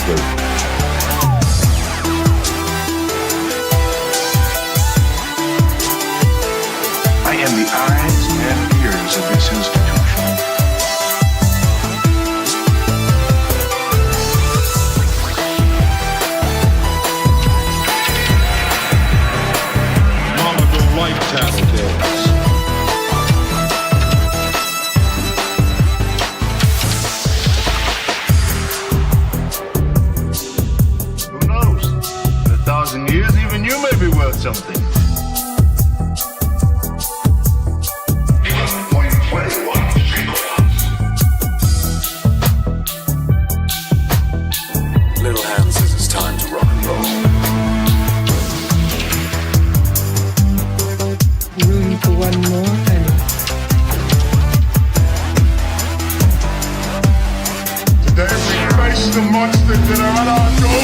Sleuth. I am the eyes and ears of this institution. Mama don't like tattletales. Who knows? In 1,000 years, even you may be worth something. Little Hand says it's time to rock and roll. Room for one more penny. Today we face the monsters that are at our door.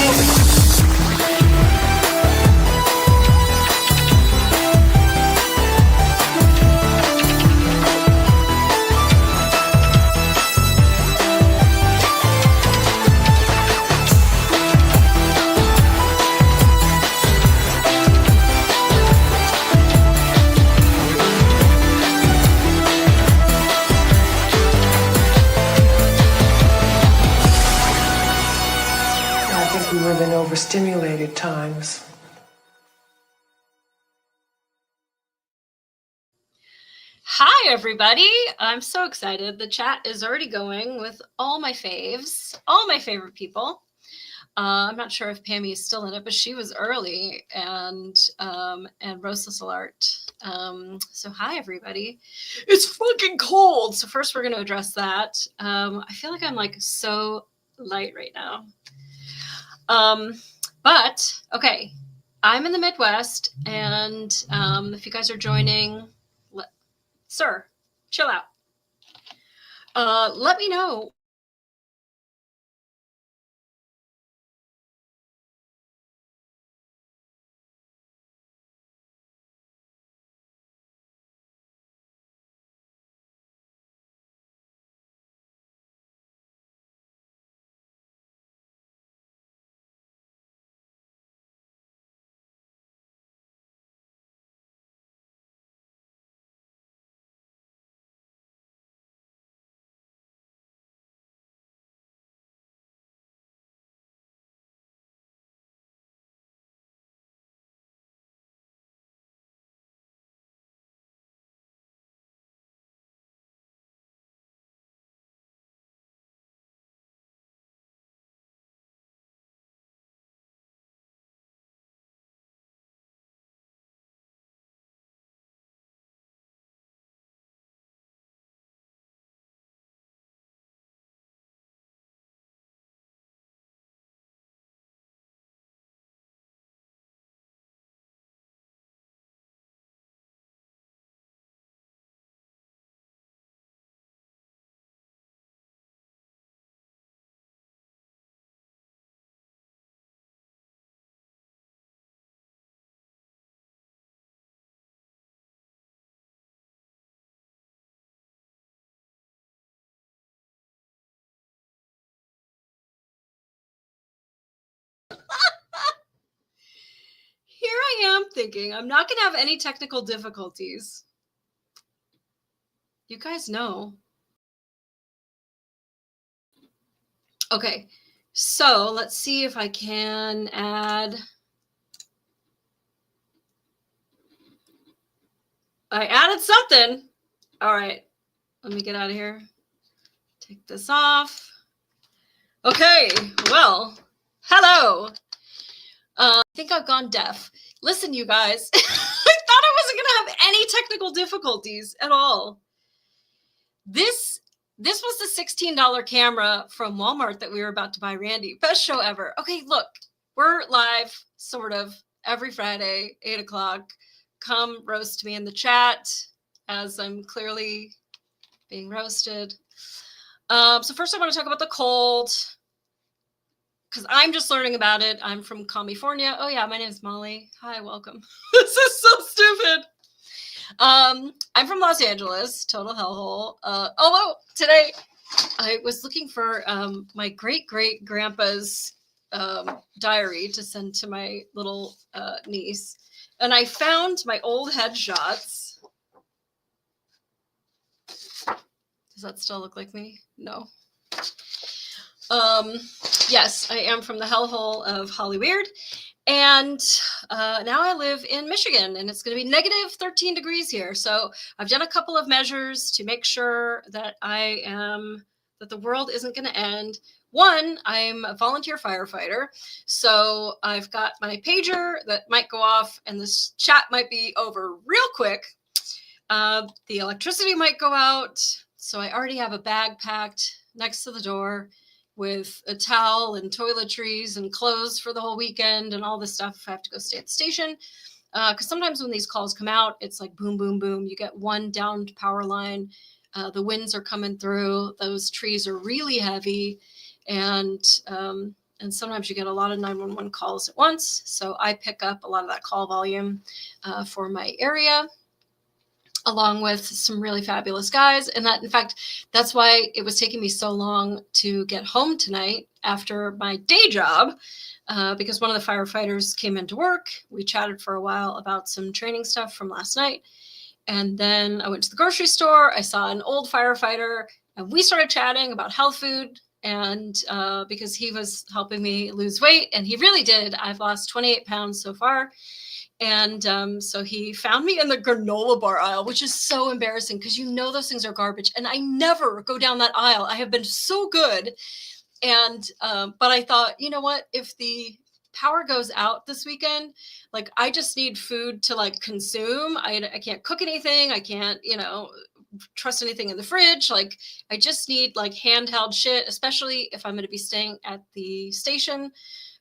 I think we live in overstimulated times. Hi, everybody. I'm so excited. The chat is already going with all my faves, all my favorite people. I'm not sure if Pammy is still in it, but she was early, and Roseless Alert. So hi, everybody. It's fucking cold. So first we're going to address that. I feel like I'm like so light right now. But okay, I'm in the Midwest, and if you guys are joining, sir, chill out. Let me know. Here I am thinking I'm not going to have any technical difficulties. You guys know. Okay, so let's see if I can add. I added something. All right, let me get out of here. Take this off. Okay, well, hello. I think I've gone deaf. Listen, you guys, I thought I wasn't going to have any technical difficulties at all. This was the $16 camera from Walmart that we were about to buy Randy. Best show ever. Okay, look, we're live sort of every Friday, 8 o'clock. Come roast me in the chat as I'm clearly being roasted. So first I want to talk about the cold, because I'm just learning about it. I'm from California. Oh yeah, my name is Molly. Hi, welcome. This is so stupid. I'm from Los Angeles, total hellhole. Although today I was looking for my great-great-grandpa's diary to send to my little niece. And I found my old headshots. Does that still look like me? No. Yes, I am from the hellhole of Hollyweird. And now I live in Michigan, and it's going to be negative 13 degrees here. So I've done a couple of measures to make sure that that the world isn't going to end. One, I'm a volunteer firefighter. So I've got my pager that might go off, and this chat might be over real quick. The electricity might go out. So I already have a bag packed next to the door with a towel and toiletries and clothes for the whole weekend and all this stuff if I have to go stay at the station. Because sometimes when these calls come out, it's like boom, boom, boom. You get one downed power line. The winds are coming through. Those trees are really heavy. And sometimes you get a lot of 911 calls at once. So I pick up a lot of that call volume for my area, along with some really fabulous guys. And that, in fact, that's why it was taking me so long to get home tonight after my day job, because one of the firefighters came into work. We chatted for a while about some training stuff from last night. And then I went to the grocery store. I saw an old firefighter, and we started chatting about health food. And because he was helping me lose weight, and he really did. I've lost 28 pounds so far. And so he found me in the granola bar aisle, which is so embarrassing because you know those things are garbage. And I never go down that aisle. I have been so good. And but I thought, you know what? If the power goes out this weekend, like I just need food to like consume. I can't cook anything. I can't, trust anything in the fridge. Like I just need like handheld shit, especially if I'm going to be staying at the station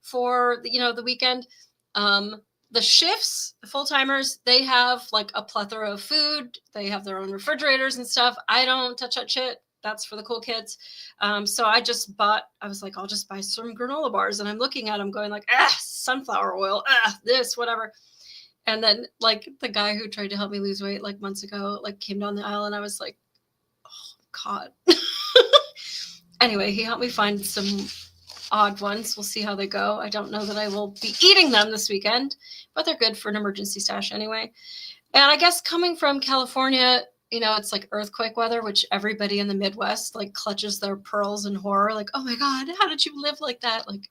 for the weekend. The shifts, the full-timers, they have like a plethora of food. They have their own refrigerators and stuff. I don't touch that shit. That's for the cool kids. So I was like, I'll just buy some granola bars. And I'm looking at them going like, sunflower oil, this, whatever. And then like the guy who tried to help me lose weight like months ago, like came down the aisle and I was like, oh God. Anyway, he helped me find some odd ones. We'll see how they go. I don't know that I will be eating them this weekend, but they're good for an emergency stash anyway. And I guess coming from California, it's like earthquake weather, which everybody in the Midwest like clutches their pearls in horror. Like, oh my God, how did you live like that? Like,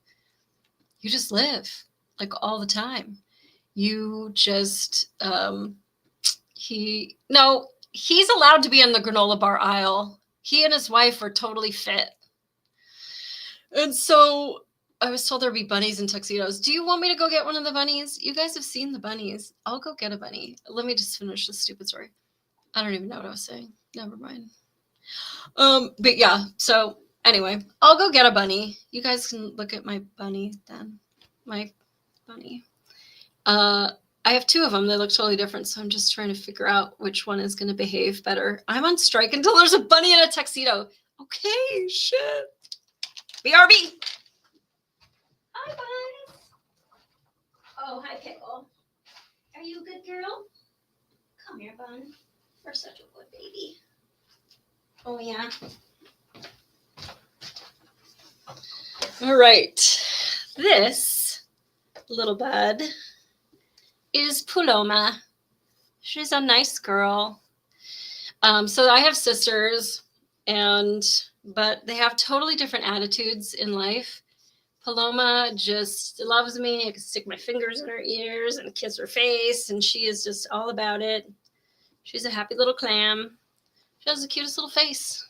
you just live like all the time. You just, he's allowed to be in the granola bar aisle. He and his wife are totally fit. And so I was told there'd be bunnies and tuxedos. Do you want me to go get one of the bunnies? You guys have seen the bunnies. I'll go get a bunny. Let me just finish this stupid story. I don't even know what I was saying. Never mind. But yeah, so anyway, I'll go get a bunny. You guys can look at my bunny then. My bunny. I have two of them. They look totally different. So I'm just trying to figure out which one is going to behave better. I'm on strike until there's a bunny in a tuxedo. Okay, shit. BRB. Hi, bud. Oh, hi, Pickle. Are you a good girl? Come here, Bun. You're such a good baby. Oh, yeah. All right. This little bud is Paloma. She's a nice girl. So I have sisters, but they have totally different attitudes in life. Paloma just loves me. I can stick my fingers in her ears and kiss her face, and she is just all about it. She's a happy little clam. She has the cutest little face.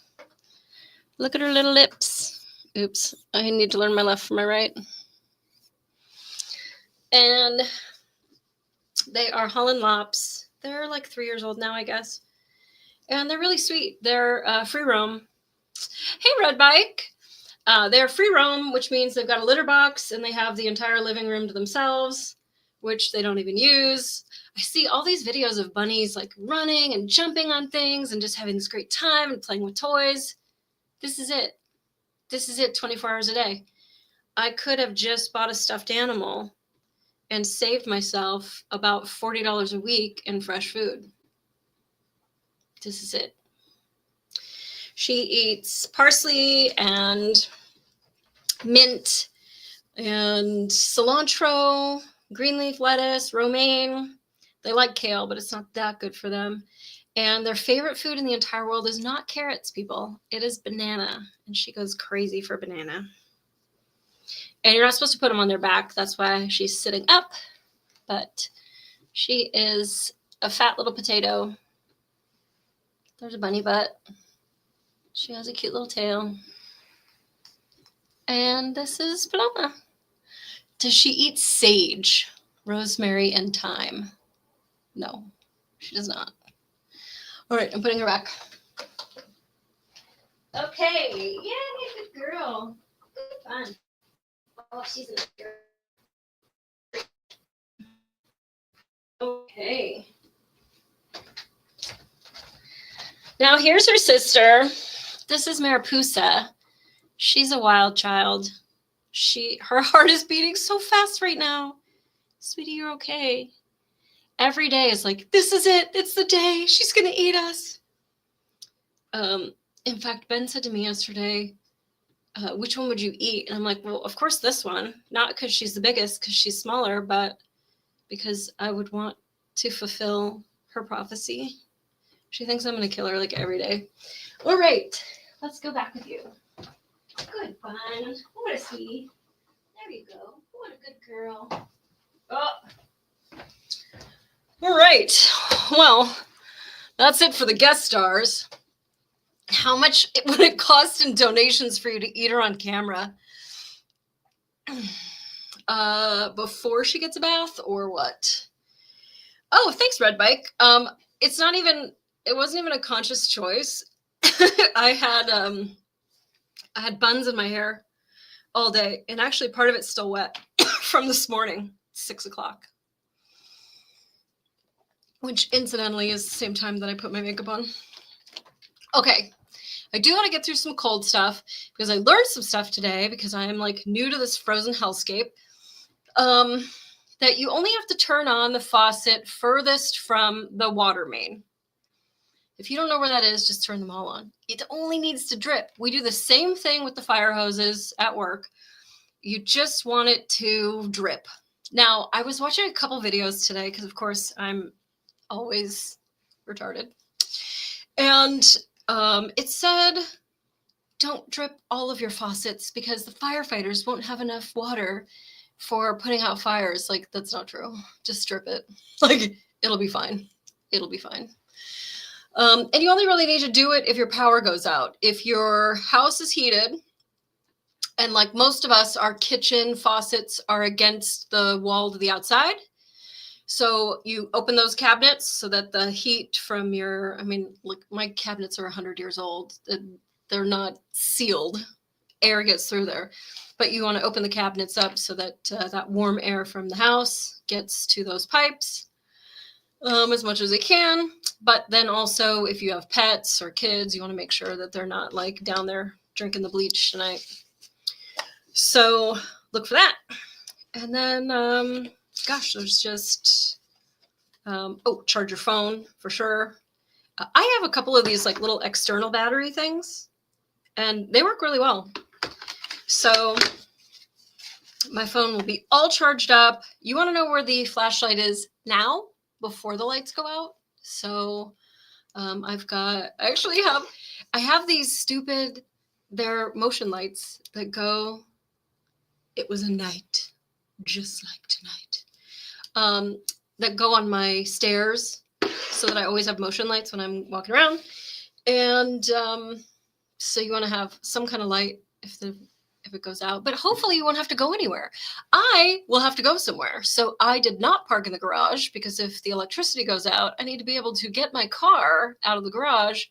Look at her little lips. Oops, I need to learn my left from my right. And they are Holland Lops. They're like 3 years old now, I guess. And they're really sweet. They're free roam. Hey, Red Bike. They're free roam, which means they've got a litter box and they have the entire living room to themselves, which they don't even use. I see all these videos of bunnies like running and jumping on things and just having this great time and playing with toys. This is it. This is it 24 hours a day. I could have just bought a stuffed animal and saved myself about $40 a week in fresh food. This is it. She eats parsley and mint and cilantro, green leaf lettuce, romaine. They like kale, but it's not that good for them. And their favorite food in the entire world is not carrots, people. It is banana. And she goes crazy for banana. And you're not supposed to put them on their back. That's why she's sitting up. But she is a fat little potato. There's a bunny butt. She has a cute little tail. And this is Paloma. Does she eat sage, rosemary, and thyme? No, she does not. All right, I'm putting her back. Okay, yay, good girl. Good fun. Oh, she's in here. Okay. Now here's her sister. This is TPUSA. She's a wild child. Her heart is beating so fast right now. Sweetie, you're okay. Every day is like, this is it. It's the day. She's going to eat us. In fact, Ben said to me yesterday, which one would you eat? And I'm like, well, of course this one. Not because she's the biggest, because she's smaller, but because I would want to fulfill her prophecy. She thinks I'm going to kill her like every day. All right. Let's go back with you. Good fun. What a sweetie. There you go. What a good girl. Oh. All right. Well, that's it for the guest stars. How much would it cost in donations for you to eat her on camera? Before she gets a bath or what? Oh, thanks, Red Bike. It wasn't even a conscious choice. I had buns in my hair all day, and actually part of it's still wet from this morning, 6 o'clock. Which incidentally is the same time that I put my makeup on. Okay, I do want to get through some cold stuff because I learned some stuff today because I am like new to this frozen hellscape. That you only have to turn on the faucet furthest from the water main. If you don't know where that is, just turn them all on. It only needs to drip. We do the same thing with the fire hoses at work. You just want it to drip. Now, I was watching a couple videos today because, of course, I'm always retarded. And it said, don't drip all of your faucets because the firefighters won't have enough water for putting out fires. Like, that's not true. Just drip it. Like, it'll be fine. It'll be fine. And you only really need to do it if your power goes out. If your house is heated, and like most of us, our kitchen faucets are against the wall to the outside. So you open those cabinets so that the heat from like my cabinets are 100 years old. They're not sealed. Air gets through there. But you want to open the cabinets up so that that warm air from the house gets to those pipes as much as it can. But then also if you have pets or kids, you want to make sure that they're not like down there drinking the bleach tonight. So look for that. And then, there's just, charge your phone for sure. I have a couple of these like little external battery things and they work really well. So my phone will be all charged up. You want to know where the flashlight is now before the lights go out? So I have these stupid, they're motion lights that go, it was a night, just like tonight, that go on my stairs so that I always have motion lights when I'm walking around. And so you want to have some kind of light if it goes out, but hopefully you won't have to go anywhere. I will have to go somewhere. So I did not park in the garage because if the electricity goes out, I need to be able to get my car out of the garage,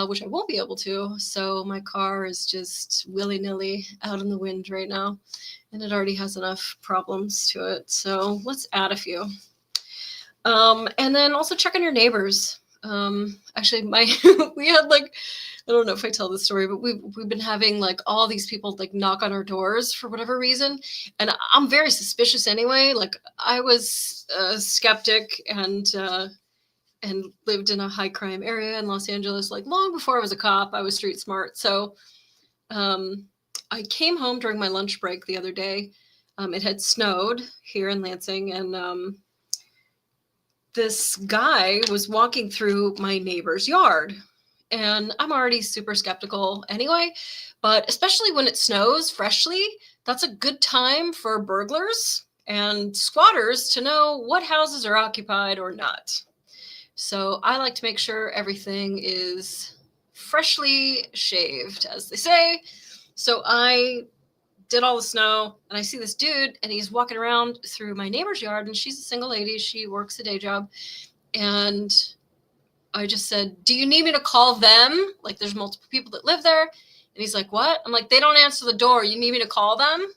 which I won't be able to. So my car is just willy-nilly out in the wind right now, and it already has enough problems to it. So let's add a few. And then also check on your neighbors. Actually, we had like, I don't know if I tell this story, but we've been having like all these people like knock on our doors for whatever reason. And I'm very suspicious anyway. Like I was a skeptic and lived in a high crime area in Los Angeles, like long before I was a cop. I was street smart. So I came home during my lunch break the other day. It had snowed here in Lansing, and this guy was walking through my neighbor's yard. And I'm already super skeptical anyway, but especially when it snows freshly, that's a good time for burglars and squatters to know what houses are occupied or not. So I like to make sure everything is freshly shaved, as they say. So I did all the snow, and I see this dude, and he's walking around through my neighbor's yard, and she's a single lady. She works a day job. And I just said, do you need me to call them? Like, there's multiple people that live there. And he's like, what? I'm like, they don't answer the door. You need me to call them?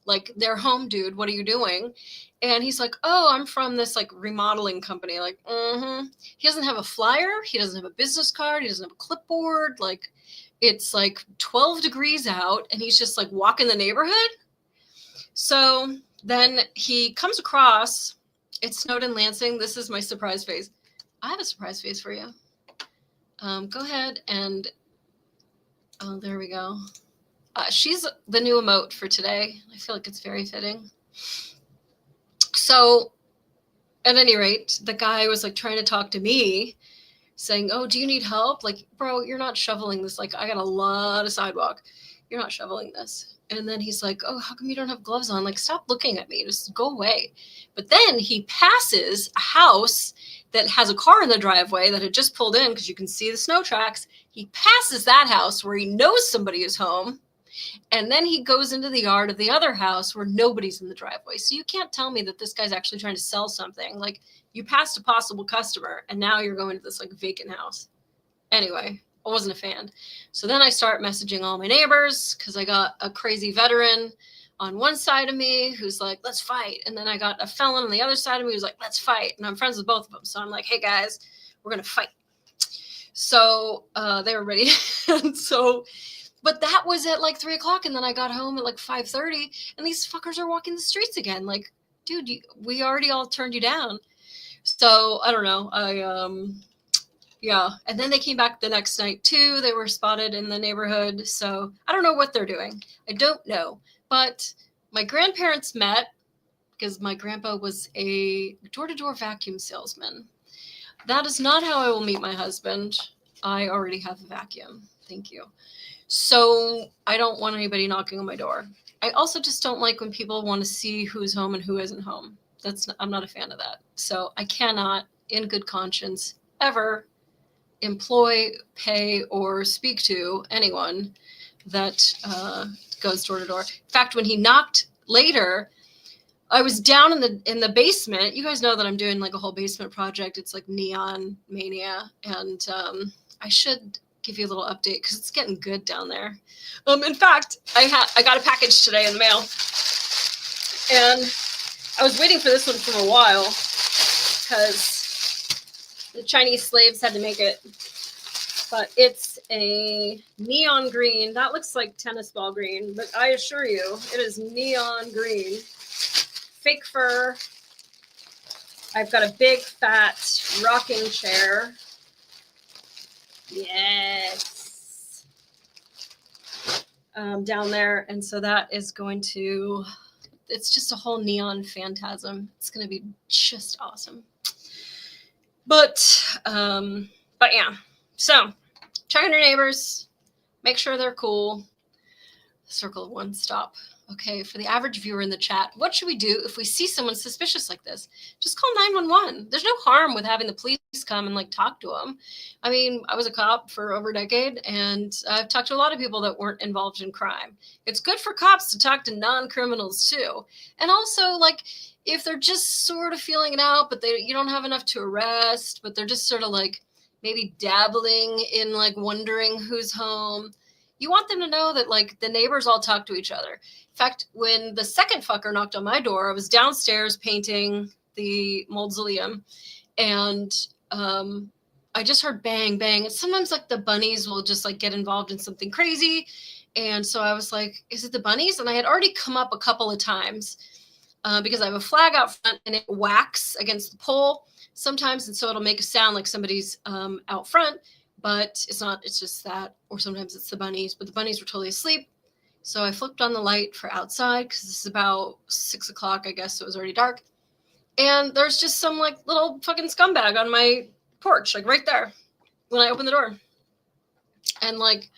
Like, they're home, dude. What are you doing? And he's like, oh, I'm from this like remodeling company. Like, He doesn't have a flyer. He doesn't have a business card. He doesn't have a clipboard. Like, it's like 12 degrees out, and he's just like walking the neighborhood. So then he comes across, it snowed in Lansing. This is my surprise face. I have a surprise face for you. Go ahead and, oh, there we go. She's the new emote for today. I feel like it's very fitting. So at any rate, the guy was like trying to talk to me, saying, oh, do you need help? Like, bro, you're not shoveling this. Like, I got a lot of sidewalk. You're not shoveling this. And then he's like, oh, how come you don't have gloves on? Like, stop looking at me. Just go away. But then he passes a house that has a car in the driveway that had just pulled in because you can see the snow tracks. He passes that house where he knows somebody is home. And then he goes into the yard of the other house where nobody's in the driveway. So you can't tell me that this guy's actually trying to sell something. Like, you passed a possible customer, and now you're going to this like vacant house. Anyway, I wasn't a fan. So then I start messaging all my neighbors because I got a crazy veteran on one side of me who's like, let's fight. And then I got a felon on the other side of me who's like, let's fight. And I'm friends with both of them. So I'm like, hey guys, we're going to fight. So they were ready. And so, but that was at like 3:00. And then I got home at like 5:30, and these fuckers are walking the streets again. Like, dude, we already all turned you down. So I don't know. Yeah. And then they came back the next night too. They were spotted in the neighborhood. So I don't know what they're doing. I don't know. But my grandparents met because my grandpa was a door-to-door vacuum salesman. That is not how I will meet my husband. I already have a vacuum. Thank you. So I don't want anybody knocking on my door. I also just don't like when people want to see who's home and who isn't home. I'm not a fan of that. So I cannot, in good conscience, ever employ, pay, or speak to anyone that goes door to door. In fact, when he knocked later, I was down in the basement. You guys know that I'm doing like a whole basement project. It's like Neon Mania, and I should give you a little update because it's getting good down there. In fact, I got a package today in the mail, and I was waiting for this one for a while because the Chinese slaves had to make it. But it's a neon green. That looks like tennis ball green, but I assure you, it is neon green. Fake fur. I've got a big, fat rocking chair. Yes. Down there. And so that is going to... It's just a whole neon phantasm. It's going to be just awesome. But yeah. So check on your neighbors. Make sure they're cool. Circle of one, stop. Okay, for the average viewer in the chat, what should we do if we see someone suspicious like this? Just call 911. There's no harm with having the police come and like talk to them. I mean, I was a cop for over a decade, and I've talked to a lot of people that weren't involved in crime. It's good for cops to talk to non-criminals too. And also, like, if they're just sort of feeling it out, but you don't have enough to arrest, but they're just sort of like maybe dabbling in like wondering who's home. You want them to know that like the neighbors all talk to each other. In fact, when the second fucker knocked on my door, I was downstairs painting the mausoleum, and I just heard bang, bang. And sometimes like the bunnies will just like get involved in something crazy. And so I was like, is it the bunnies? And I had already come up a couple of times because I have a flag out front and it whacks against the pole sometimes. And so it'll make a sound like somebody's out front. But it's not, it's just that, or sometimes it's the bunnies, but the bunnies were totally asleep. So I flipped on the light for outside because this is about 6 o'clock, I guess, so it was already dark. And there's just some like little fucking scumbag on my porch, like right there when I opened the door. And like,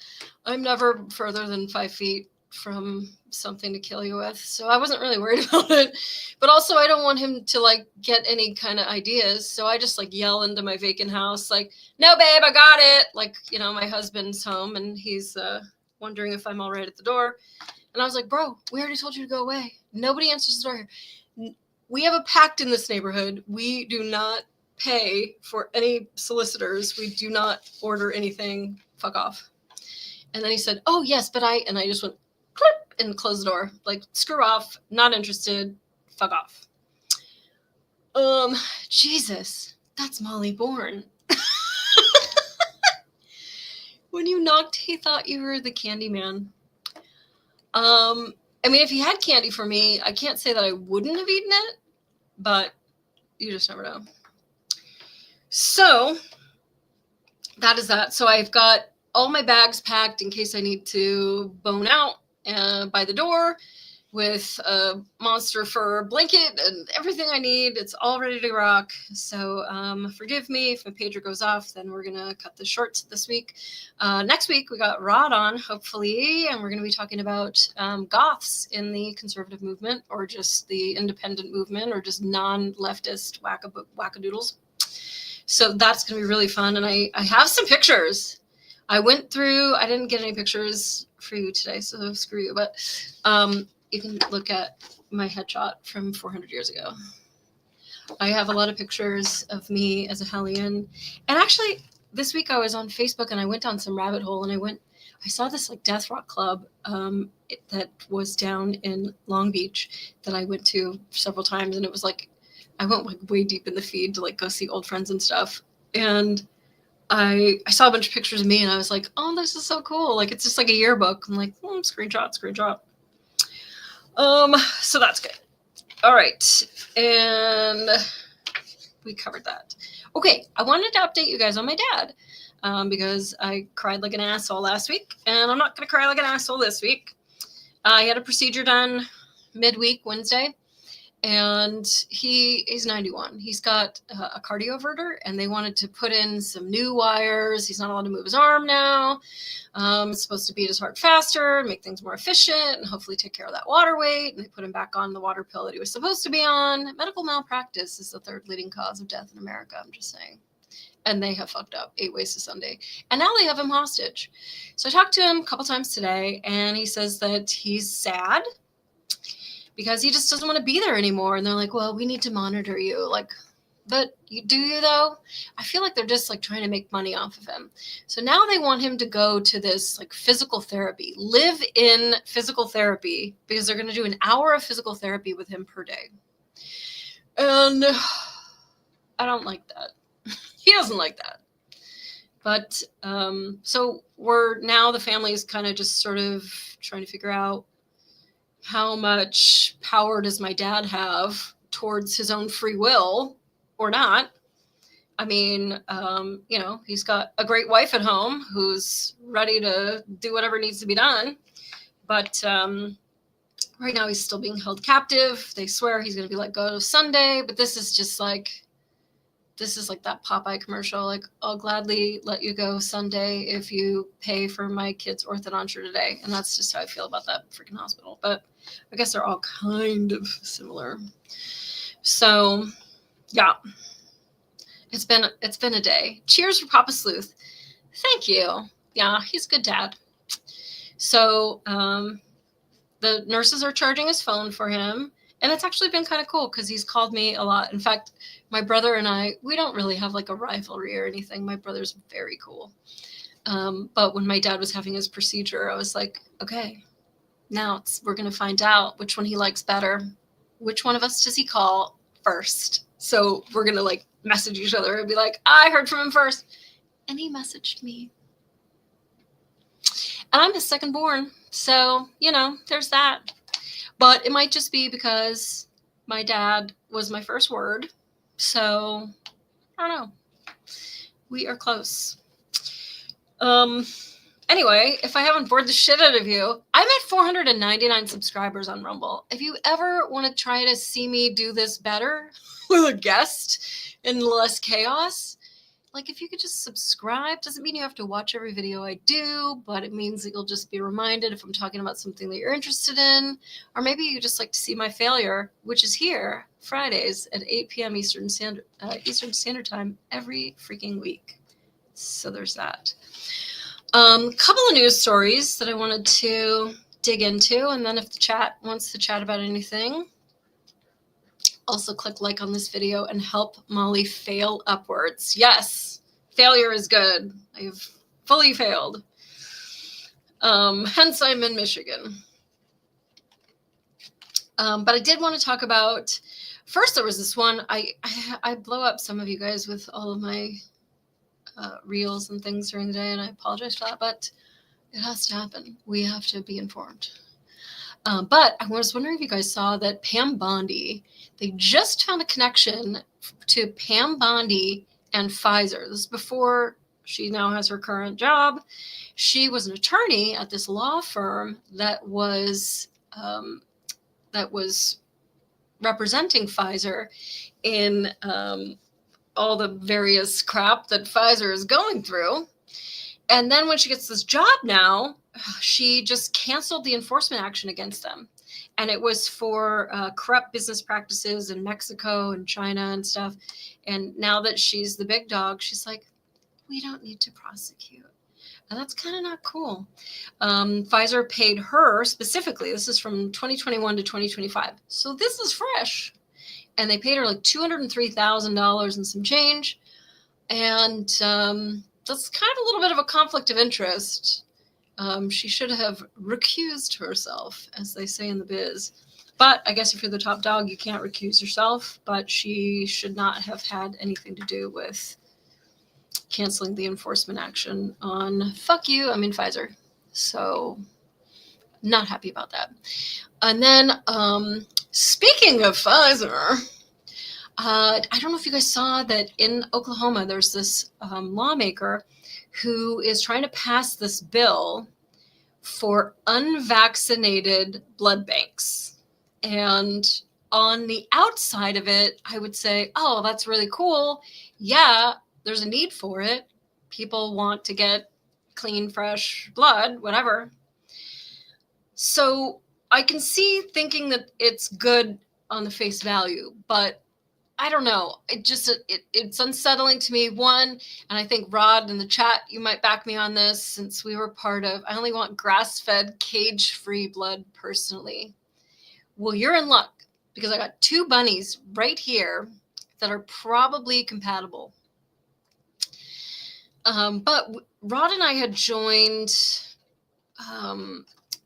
I'm never further than 5 feet from something to kill you with. So I wasn't really worried about it. But also I don't want him to like get any kind of ideas. So I just like yell into my vacant house, like, no, babe, I got it. Like, you know, my husband's home and he's wondering if I'm all right at the door. And I was like, bro, we already told you to go away. Nobody answers the door here. We have a pact in this neighborhood. We do not pay for any solicitors. We do not order anything. Fuck off. And then he said, oh, yes, but I just went clip and closed the door. Like, screw off. Not interested. Fuck off. Jesus, that's Molly Bourne. When you knocked, he thought you were the candy man. I mean, if he had candy for me, I can't say that I wouldn't have eaten it, but you just never know. So that is that. So I've got all my bags packed in case I need to bone out by the door with a monster fur blanket and everything I need. It's all ready to rock. So forgive me if my pager goes off, then we're going to cut the short this week. Next week, we got Rod on, hopefully, and we're going to be talking about goths in the conservative movement or just the independent movement or just non-leftist wackadoodles. So that's going to be really fun. And I have some pictures. I went through, I didn't get any pictures for you today, so screw you. But you can look at my headshot from 400 years ago. I have a lot of pictures of me as a Hellion. And actually, this week I was on Facebook and I went down some rabbit hole and I saw this like death rock club that was down in Long Beach that I went to several times. And it was like, I went like way deep in the feed to like go see old friends and stuff. And I saw a bunch of pictures of me and I was like, oh, this is so cool. Like, it's just like a yearbook. I'm like, screenshot. So that's good. All right. And we covered that. Okay. I wanted to update you guys on my dad because I cried like an asshole last week and I'm not going to cry like an asshole this week. I had a procedure done midweek Wednesday and he's 91. He's got a cardioverter and they wanted to put in some new wires. He's not allowed to move his arm now. It's supposed to beat his heart faster, make things more efficient, and hopefully take care of that water weight. And they put him back on the water pill that he was supposed to be on. Medical malpractice is the third leading cause of death in America, I'm just saying. And they have fucked up 8 ways to Sunday. And now they have him hostage. So I talked to him a couple times today, and he says that he's sad because he just doesn't want to be there anymore. And they're like, well, we need to monitor you. Like, but do you though? I feel like they're just like trying to make money off of him. So now they want him to go to this like physical therapy, live in physical therapy, because they're going to do an hour of physical therapy with him per day. And I don't like that. He doesn't like that. But so the family is kind of just sort of trying to figure out how much power does my dad have towards his own free will or not. I mean, he's got a great wife at home who's ready to do whatever needs to be done. But right now he's still being held captive. They swear he's going to be let go Sunday. But this is like that Popeye commercial. Like, I'll gladly let you go Sunday if you pay for my kid's orthodonture today. And that's just how I feel about that freaking hospital. But I guess they're all kind of similar. So, yeah, it's been a day. Cheers for Papa Sleuth. Thank you. Yeah, he's a good dad. So the nurses are charging his phone for him. And it's actually been kind of cool because he's called me a lot. In fact, my brother and I, we don't really have like a rivalry or anything. My brother's very cool. But when my dad was having his procedure, I was like, okay, now we're going to find out which one he likes better. Which one of us does he call first? So we're going to like message each other and be like, I heard from him first. And he messaged me. And I'm his second born. So, there's that. But it might just be because my dad was my first word. So, I don't know. We are close. Anyway, if I haven't bored the shit out of you, I'm at 499 subscribers on Rumble. If you ever want to try to see me do this better with a guest and less chaos, like if you could just subscribe, doesn't mean you have to watch every video I do, but it means that you'll just be reminded if I'm talking about something that you're interested in, or maybe you just like to see my failure, which is here Fridays at 8 p.m. Eastern Standard Time every freaking week. So there's that. Couple of news stories that I wanted to dig into, and then if the chat wants to chat about anything, also click like on this video and help Molly fail upwards. Yes, failure is good. I've fully failed. Hence I'm in Michigan. But I did want to talk about, first there was this one, I blow up some of you guys with all of my reels and things during the day, and I apologize for that, but it has to happen. We have to be informed. But I was wondering if you guys saw that Pam Bondi, they just found a connection to Pam Bondi and Pfizer. This is before she now has her current job. She was an attorney at this law firm that was representing Pfizer in all the various crap that Pfizer is going through. And then when she gets this job now, she just canceled the enforcement action against them. And it was for corrupt business practices in Mexico and China and stuff. And now that she's the big dog, she's like, we don't need to prosecute. And that's kind of not cool. Pfizer paid her specifically, this is from 2021 to 2025. So this is fresh. And they paid her like $203,000 and some change. And that's kind of a little bit of a conflict of interest. She should have recused herself, as they say in the biz. But I guess if you're the top dog, you can't recuse yourself. But she should not have had anything to do with canceling the enforcement action on Pfizer. So not happy about that. And then speaking of Pfizer, I don't know if you guys saw that in Oklahoma, there's this lawmaker who is trying to pass this bill for unvaccinated blood banks. And on the outside of it, I would say, oh, that's really cool. Yeah, there's a need for it. People want to get clean, fresh blood, whatever. So I can see thinking that it's good on the face value, but I don't know. It's unsettling to me. One, and I think Rod in the chat, you might back me on this since we were part of, I only want grass-fed, cage-free blood personally. Well, you're in luck because I got 2 bunnies right here that are probably compatible. But Rod and I had joined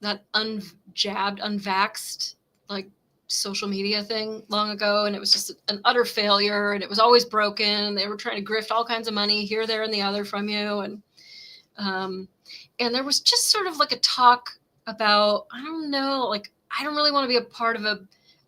that unjabbed, unvaxxed, like social media thing long ago, and it was just an utter failure, and it was always broken. They were trying to grift all kinds of money here, there, and the other from you, and there was just sort of like a talk about, I don't know, like I don't really want to be a part of a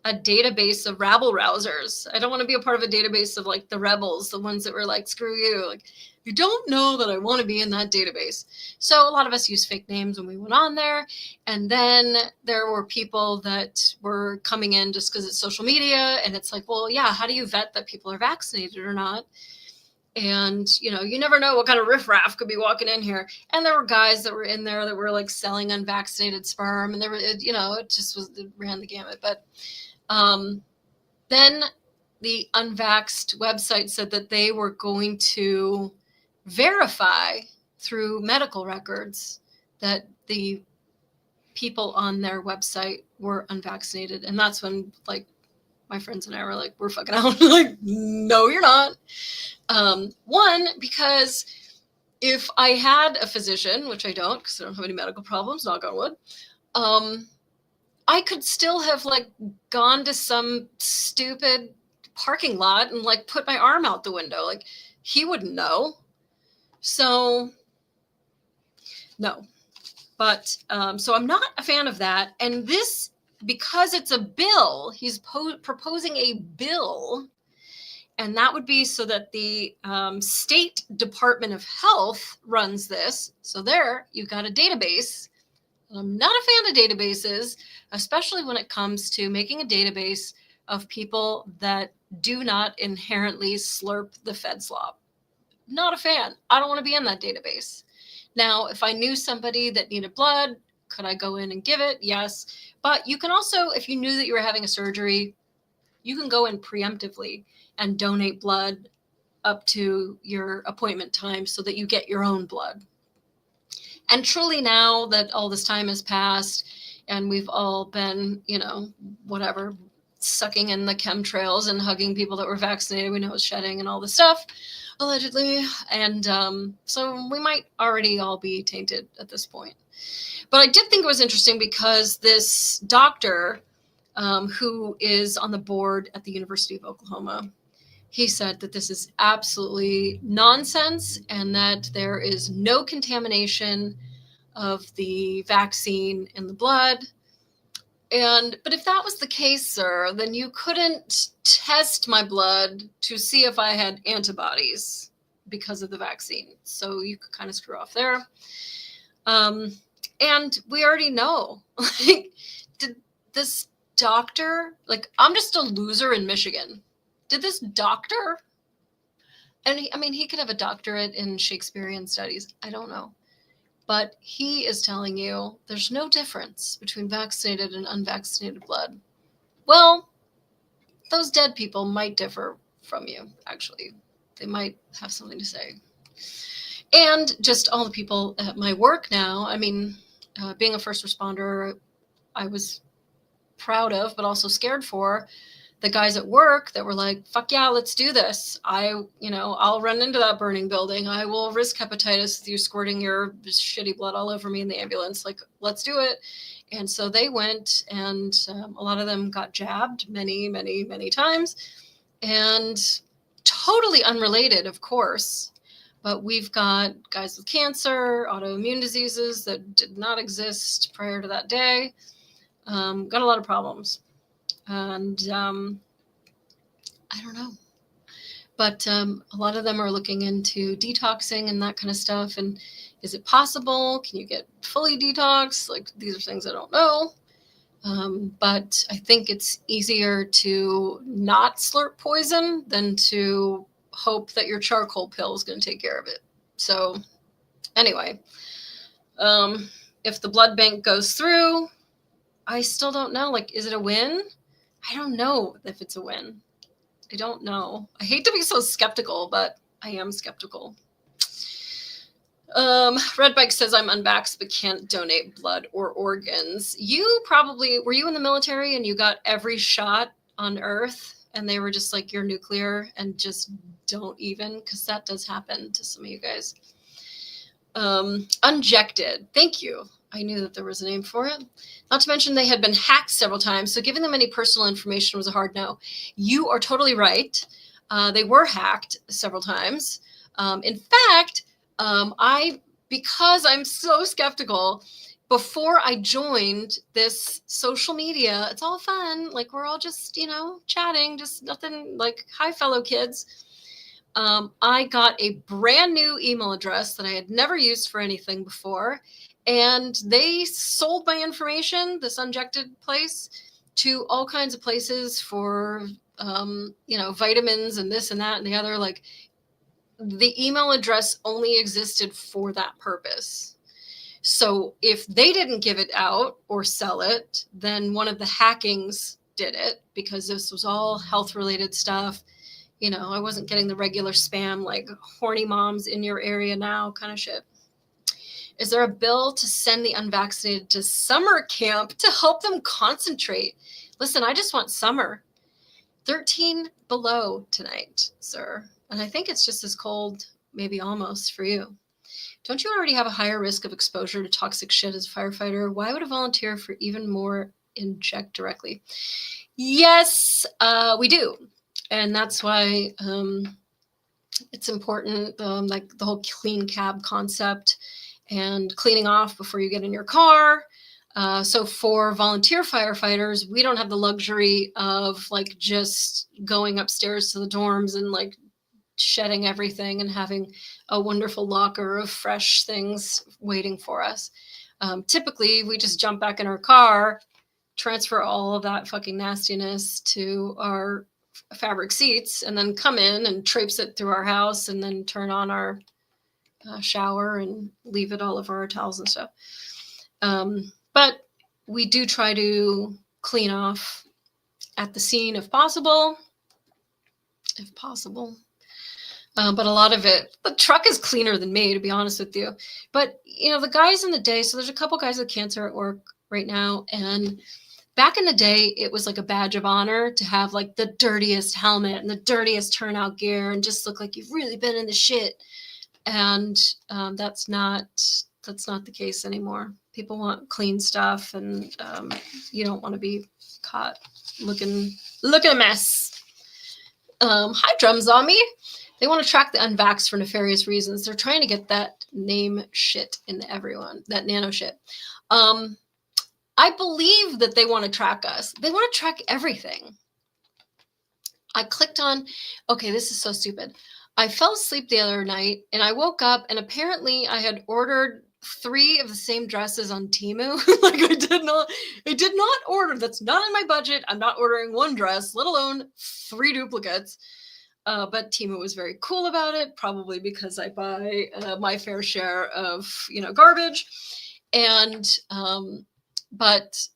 database of rabble rousers. I don't want to be a part of a database of like the rebels, the ones that were like, screw you. Like, you don't know that I want to be in that database. So a lot of us use fake names when we went on there. And then there were people that were coming in just because it's social media. And it's like, well, yeah, how do you vet that people are vaccinated or not? And, you know, you never know what kind of riffraff could be walking in here. And there were guys that were in there that were like selling unvaccinated sperm. And there were, you know, it ran the gamut. But then the unvaxxed website said that they were going to verify through medical records that the people on their website were unvaccinated. And that's when, like, my friends and I were like, we're fucking out. Like, no, you're not. One, because if I had a physician, which I don't, because I don't have any medical problems, knock on wood, I could still have like gone to some stupid parking lot and like put my arm out the window. Like, he wouldn't know. So no, but so I'm not a fan of that. And this, because it's a bill, he's proposing a bill, And that would be so that the State Department of Health runs this. So there, you've got a database. I'm not a fan of databases, especially when it comes to making a database of people that do not inherently slurp the Fed slop. Not a fan. I don't want to be in that database. Now, if I knew somebody that needed blood, could I go in and give it? Yes. But you can also, if you knew that you were having a surgery, you can go in preemptively and donate blood up to your appointment time so that you get your own blood. And truly, now that all this time has passed and we've all been, whatever, sucking in the chemtrails and hugging people that were vaccinated, we know it's shedding and all this stuff, allegedly. And so we might already all be tainted at this point. But I did think it was interesting because this doctor who is on the board at the University of Oklahoma, he said that this is absolutely nonsense and that there is no contamination of the vaccine in the blood. But if that was the case, sir, then you couldn't test my blood to see if I had antibodies because of the vaccine. So you could kind of screw off there. And we already know, did this doctor, I'm just a loser in Michigan. Did this doctor, and he could have a doctorate in Shakespearean studies. I don't know. But he is telling you there's no difference between vaccinated and unvaccinated blood. Well, those dead people might differ from you, actually. They might have something to say. And just all the people at my work now, being a first responder, I was proud of, but also scared for the guys at work that were like, fuck yeah, let's do this. I'll run into that burning building. I will risk hepatitis with you squirting your shitty blood all over me in the ambulance. Let's do it. And so they went, and a lot of them got jabbed many, many, many times, and totally unrelated, of course. But we've got guys with cancer, autoimmune diseases that did not exist prior to that day. Got a lot of problems. And I don't know. But a lot of them are looking into detoxing and that kind of stuff. And is it possible? Can you get fully detoxed? These are things I don't know. But I think it's easier to not slurp poison than to hope that your charcoal pill is going to take care of it. So anyway, if the blood bank goes through, I still don't know. Is it a win? I don't know if it's a win. I don't know. I hate to be so skeptical, but I am skeptical. Red Bike says I'm unvaxxed but can't donate blood or organs. Were you in the military and you got every shot on Earth and they were just like, you're nuclear and just don't even, because that does happen to some of you guys. Unjected. Thank you. I knew that there was a name for it. Not to mention they had been hacked several times, so giving them any personal information was a hard no. You are totally right. They were hacked several times. In fact, because I'm so skeptical, before I joined this social media, it's all fun. We're all just, chatting, just nothing hi, fellow kids. I got a brand new email address that I had never used for anything before. And they sold my information, this Unjected place, to all kinds of places for, vitamins and this and that and the other. The email address only existed for that purpose. So if they didn't give it out or sell it, then one of the hackings did it, because this was all health-related stuff. I wasn't getting the regular spam, horny moms in your area now kind of shit. Is there a bill to send the unvaccinated to summer camp to help them concentrate? Listen, I just want summer. 13 below tonight, sir. And I think it's just as cold, maybe almost, for you. Don't you already have a higher risk of exposure to toxic shit as a firefighter? Why would a volunteer for even more inject directly? Yes, we do. And that's why it's important, the whole clean cab concept and cleaning off before you get in your car. So for volunteer firefighters, we don't have the luxury of like just going upstairs to the dorms and like shedding everything and having a wonderful locker of fresh things waiting for us. Typically, we just jump back in our car, transfer all of that fucking nastiness to our fabric seats, and then come in and traipse it through our house, and then turn on our shower and leave it all over our towels and stuff. But we do try to clean off at the scene if possible. But a lot of it, the truck is cleaner than me, to be honest with you. But, you know, the guys in the day, so there's a couple guys with cancer at work right now. And back in the day, it was like a badge of honor to have like the dirtiest helmet and the dirtiest turnout gear and just look like you've really been in the shit. And that's not the case anymore. People want clean stuff, and you don't want to be caught looking a mess. Hi, Drum Zombie. They want to track the unvaxxed for nefarious reasons. They're trying to get that name shit into everyone, that nano shit. I believe that they want to track us. They want to track everything. I clicked on, okay, this is so stupid. I fell asleep the other night and I woke up and apparently I had ordered 3 of the same dresses on Temu. Like I did not order. That's not in my budget. I'm not ordering 1 dress, let alone 3 duplicates. But Temu was very cool about it, probably because I buy my fair share of, garbage. And, but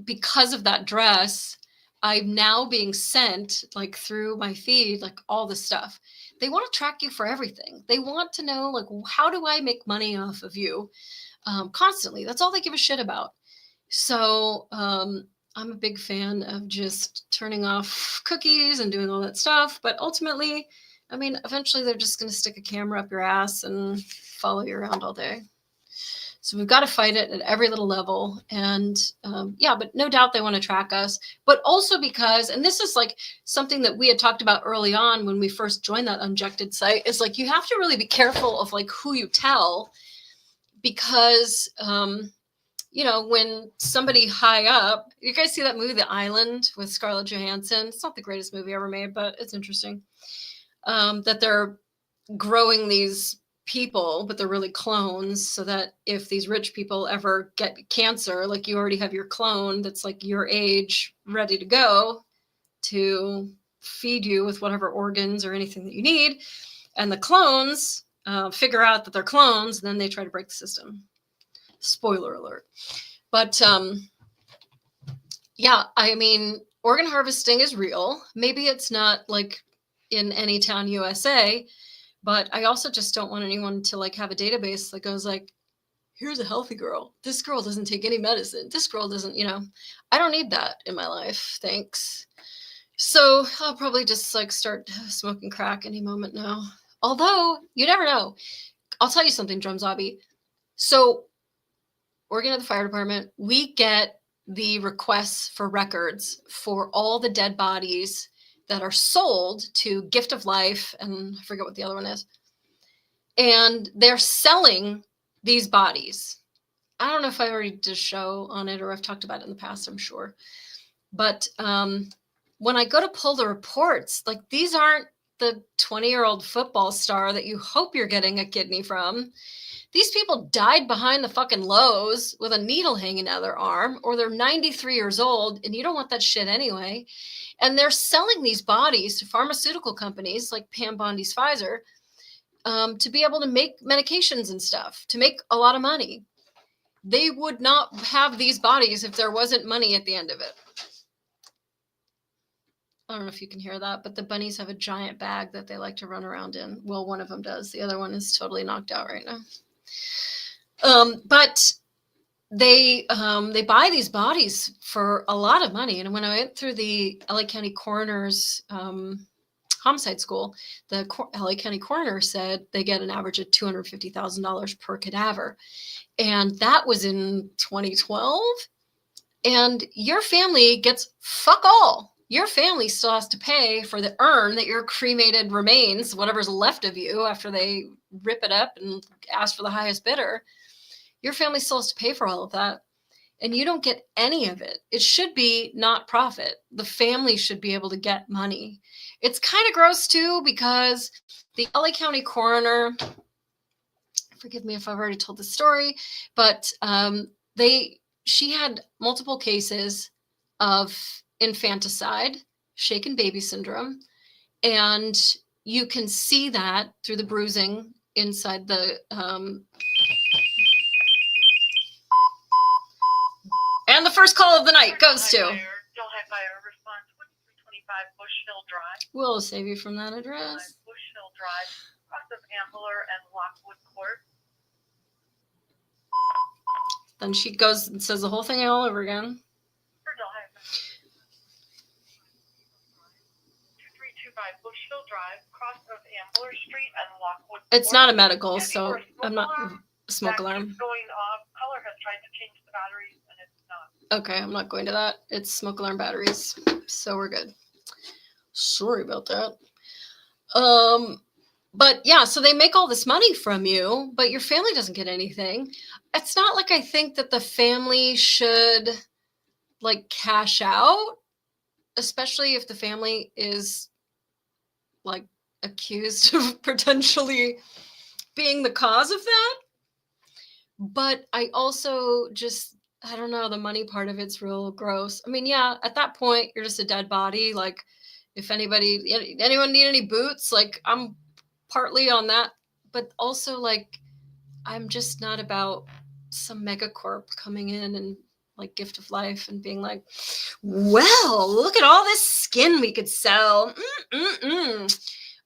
because of that dress, I'm now being sent like through my feed, like all the stuff. They want to track you for everything. They want to know, like, how do I make money off of you constantly? That's all they give a shit about. So I'm a big fan of just turning off cookies and doing all that stuff. But ultimately, I mean, eventually they're just going to stick a camera up your ass and follow you around all day. So we've got to fight it at every little level. And but no doubt they want to track us. But also because, and this is like something that we had talked about early on when we first joined that Unjected site, is like you have to really be careful of like who you tell. Because, when somebody high up, you guys see that movie, The Island, with Scarlett Johansson? It's not the greatest movie ever made, but it's interesting. That they're growing these people, but they're really clones, so that if these rich people ever get cancer, like you already have your clone that's like your age ready to go to feed you with whatever organs or anything that you need. And the clones figure out that they're clones, and then they try to break the system. Spoiler alert. But I mean, organ harvesting is real. Maybe it's not like in Anytown, USA, but I also just don't want anyone to like have a database that goes like, here's a healthy girl. This girl doesn't take any medicine. This girl doesn't, I don't need that in my life. Thanks. So I'll probably just like start smoking crack any moment now. Although you never know. I'll tell you something, Drum Zombie. So working at the fire department, we get the requests for records for all the dead bodies that are sold to Gift of Life, and I forget what the other one is. And they're selling these bodies. I don't know if I already did a show on it or I've talked about it in the past, I'm sure. But when I go to pull the reports, like these aren't the 20-year-old football star that you hope you're getting a kidney from. These people died behind the fucking Lowe's with a needle hanging out of their arm, or they're 93 years old and you don't want that shit anyway. And they're selling these bodies to pharmaceutical companies like Pam Bondi's Pfizer to be able to make medications and stuff, to make a lot of money. They would not have these bodies if there wasn't money at the end of it. I don't know if you can hear that, but the bunnies have a giant bag that they like to run around in. Well, one of them does. The other one is totally knocked out right now. But they buy these bodies for a lot of money. And when I went through the LA County Coroner's homicide school, the LA County Coroner said they get an average of $250,000 per cadaver. And that was in 2012. And your family gets fuck all. Your family still has to pay for the urn that your cremated remains, whatever's left of you after they rip it up and ask for the highest bidder. Your family still has to pay for all of that. and you don't get any of it. It should be not profit. The family should be able to get money. It's kind of gross too, because the LA County coroner, forgive me if I've already told the story, but she had multiple cases of infanticide, shaken baby syndrome, and you can see that through the bruising inside the and the first call of the night goes to. We'll save you from that address. Bushhill Drive, cross of Ambler and Lockwood Court. Then she goes and says the whole thing all over again. 2325 Bushhill Drive, cross of Ambler Street and Lockwood Court. It's not a medical, so I'm not smoke alarm. Going off. Color has tried to change the batteries and it's not. Okay, I'm not going to that. It's smoke alarm batteries, so we're good. Sorry about that. But yeah, so they make all this money from you, but your family doesn't get anything. It's not like I think that the family should like cash out, especially if the family is like accused of potentially being the cause of that. But I also just, I don't know, the money part of it's real gross. I mean, yeah, at that point, you're just a dead body. Like, if anyone need any boots, like, I'm partly on that. But also, like, I'm just not about some megacorp coming in and, like, gift of life and being like, well, look at all this skin we could sell.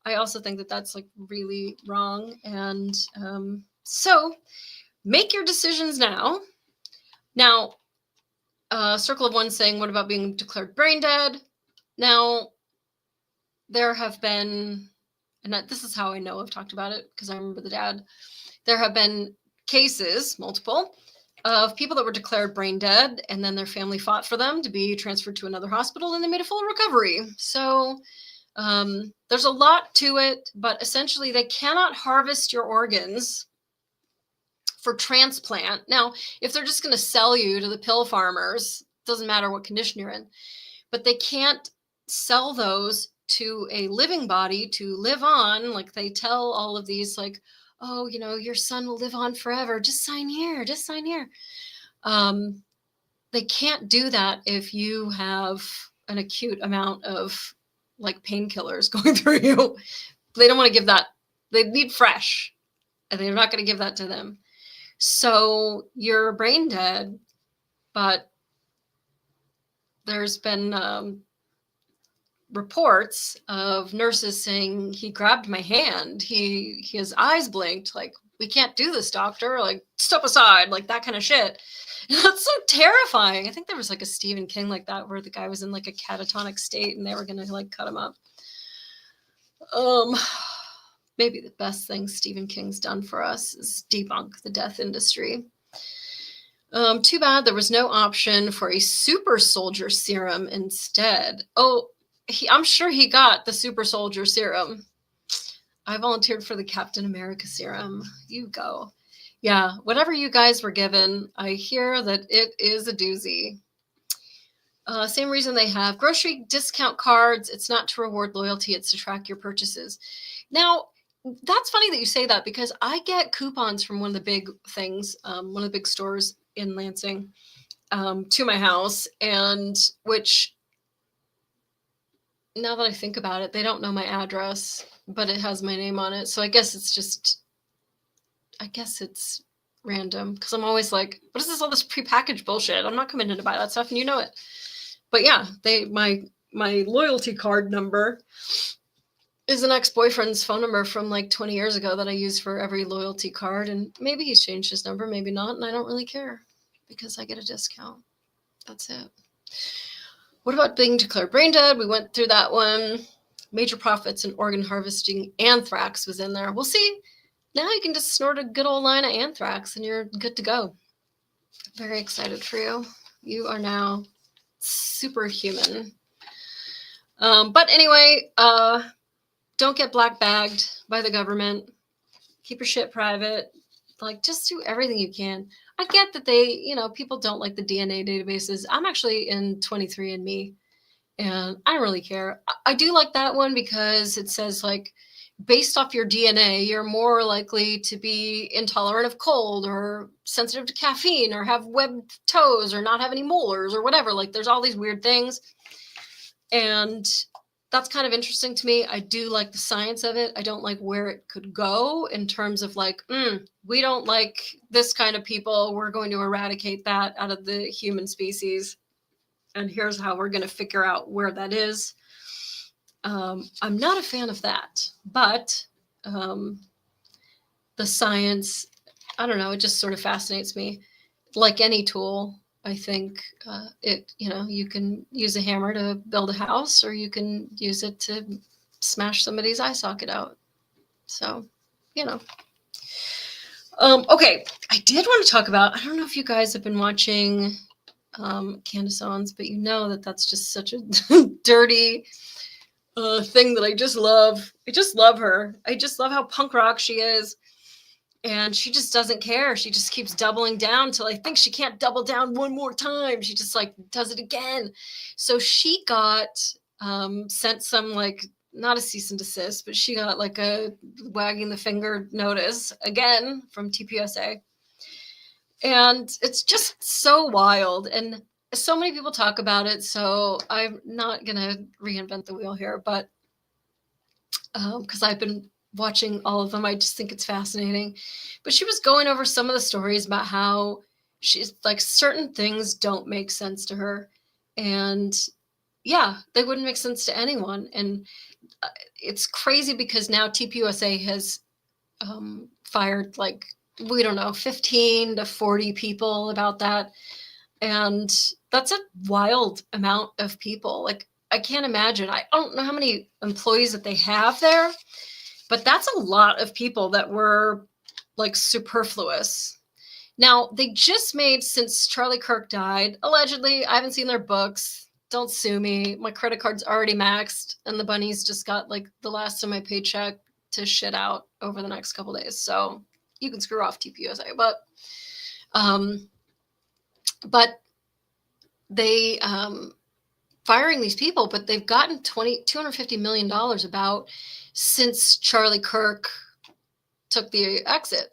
I also think that that's, like, really wrong. And so make your decisions now. Now, Circle of One saying, what about being declared brain dead? Now, there have been, and this is how I know I've talked about it, because I remember the dad, there have been cases, multiple, of people that were declared brain dead, and then their family fought for them to be transferred to another hospital, and they made a full recovery. So there's a lot to it, but essentially they cannot harvest your organs for transplant. Now, if they're just going to sell you to the pill farmers, doesn't matter what condition you're in, but they can't sell those to a living body to live on. Like they tell all of these, like, oh, you know, your son will live on forever. Just sign here. Just sign here. They can't do that if you have an acute amount of like painkillers going through you. They don't want to give that. They need fresh, and they're not going to give that to them. So you're brain dead, but there's been reports of nurses saying he grabbed my hand. His eyes blinked, like, we can't do this, doctor. Like, step aside, like that kind of shit. That's so terrifying. I think there was like a Stephen King like that, where the guy was in like a catatonic state and they were gonna like cut him up. Maybe the best thing Stephen King's done for us is debunk the death industry. Too bad there was no option for a super soldier serum instead. Oh, I'm sure he got the super soldier serum. I volunteered for the Captain America serum. You go. Yeah, whatever you guys were given, I hear that it is a doozy. Same reason they have grocery discount cards. It's not to reward loyalty. It's to track your purchases. Now, that's funny that you say that, because I get coupons from one of the big things, one of the big stores in Lansing, to my house, and which, now that I think about it, they don't know my address, but it has my name on it. So I guess it's random, because I'm always like, what is this, all this prepackaged bullshit? I'm not coming in to buy that stuff, and you know it. But yeah, my loyalty card number is an ex-boyfriend's phone number from like 20 years ago that I use for every loyalty card. And maybe he's changed his number, maybe not. And I don't really care, because I get a discount. That's it. What about being declared brain dead? We went through that one. Major profits in organ harvesting. Anthrax was in there. We'll see. Now you can just snort a good old line of anthrax and you're good to go. Very excited for you. You are now superhuman. But anyway, don't get black bagged by the government. Keep your shit private. Like, just do everything you can. I get that they, people don't like the DNA databases. I'm actually in 23andMe, and I don't really care. I do like that one because it says, like, based off your DNA, you're more likely to be intolerant of cold or sensitive to caffeine or have webbed toes or not have any molars or whatever. Like, there's all these weird things. And that's kind of interesting to me. I do like the science of it. I don't like where it could go in terms of like, we don't like this kind of people. We're going to eradicate that out of the human species. And here's how we're going to figure out where that is. I'm not a fan of that, but the science, I don't know, it just sort of fascinates me. Like any tool, I think you can use a hammer to build a house, or you can use it to smash somebody's eye socket out. So, okay, I did want to talk about, I don't know if you guys have been watching Candace Owens, but that's just such a dirty thing that I just love. I just love her. I just love how punk rock she is. And she just doesn't care. She just keeps doubling down till I think she can't double down one more time. She just like does it again. So she got sent some, like, not a cease and desist, but she got like a wagging the finger notice again from TPUSA. And it's just so wild. And so many people talk about it. So I'm not going to reinvent the wheel here, but because I've been watching all of them, I just think it's fascinating. But she was going over some of the stories about how she's like, certain things don't make sense to her. And yeah, they wouldn't make sense to anyone. And it's crazy because now TPUSA has fired, like, we don't know, 15 to 40 people about that. And that's a wild amount of people. Like, I can't imagine. I don't know how many employees that they have there, but that's a lot of people that were like superfluous. Now, they just made, since Charlie Kirk died, allegedly, I haven't seen their books. Don't sue me. My credit card's already maxed, and the bunnies just got like the last of my paycheck to shit out over the next couple days. So you can screw off TPUSA, but they firing these people, but they've gotten $250 million about since Charlie Kirk took the exit.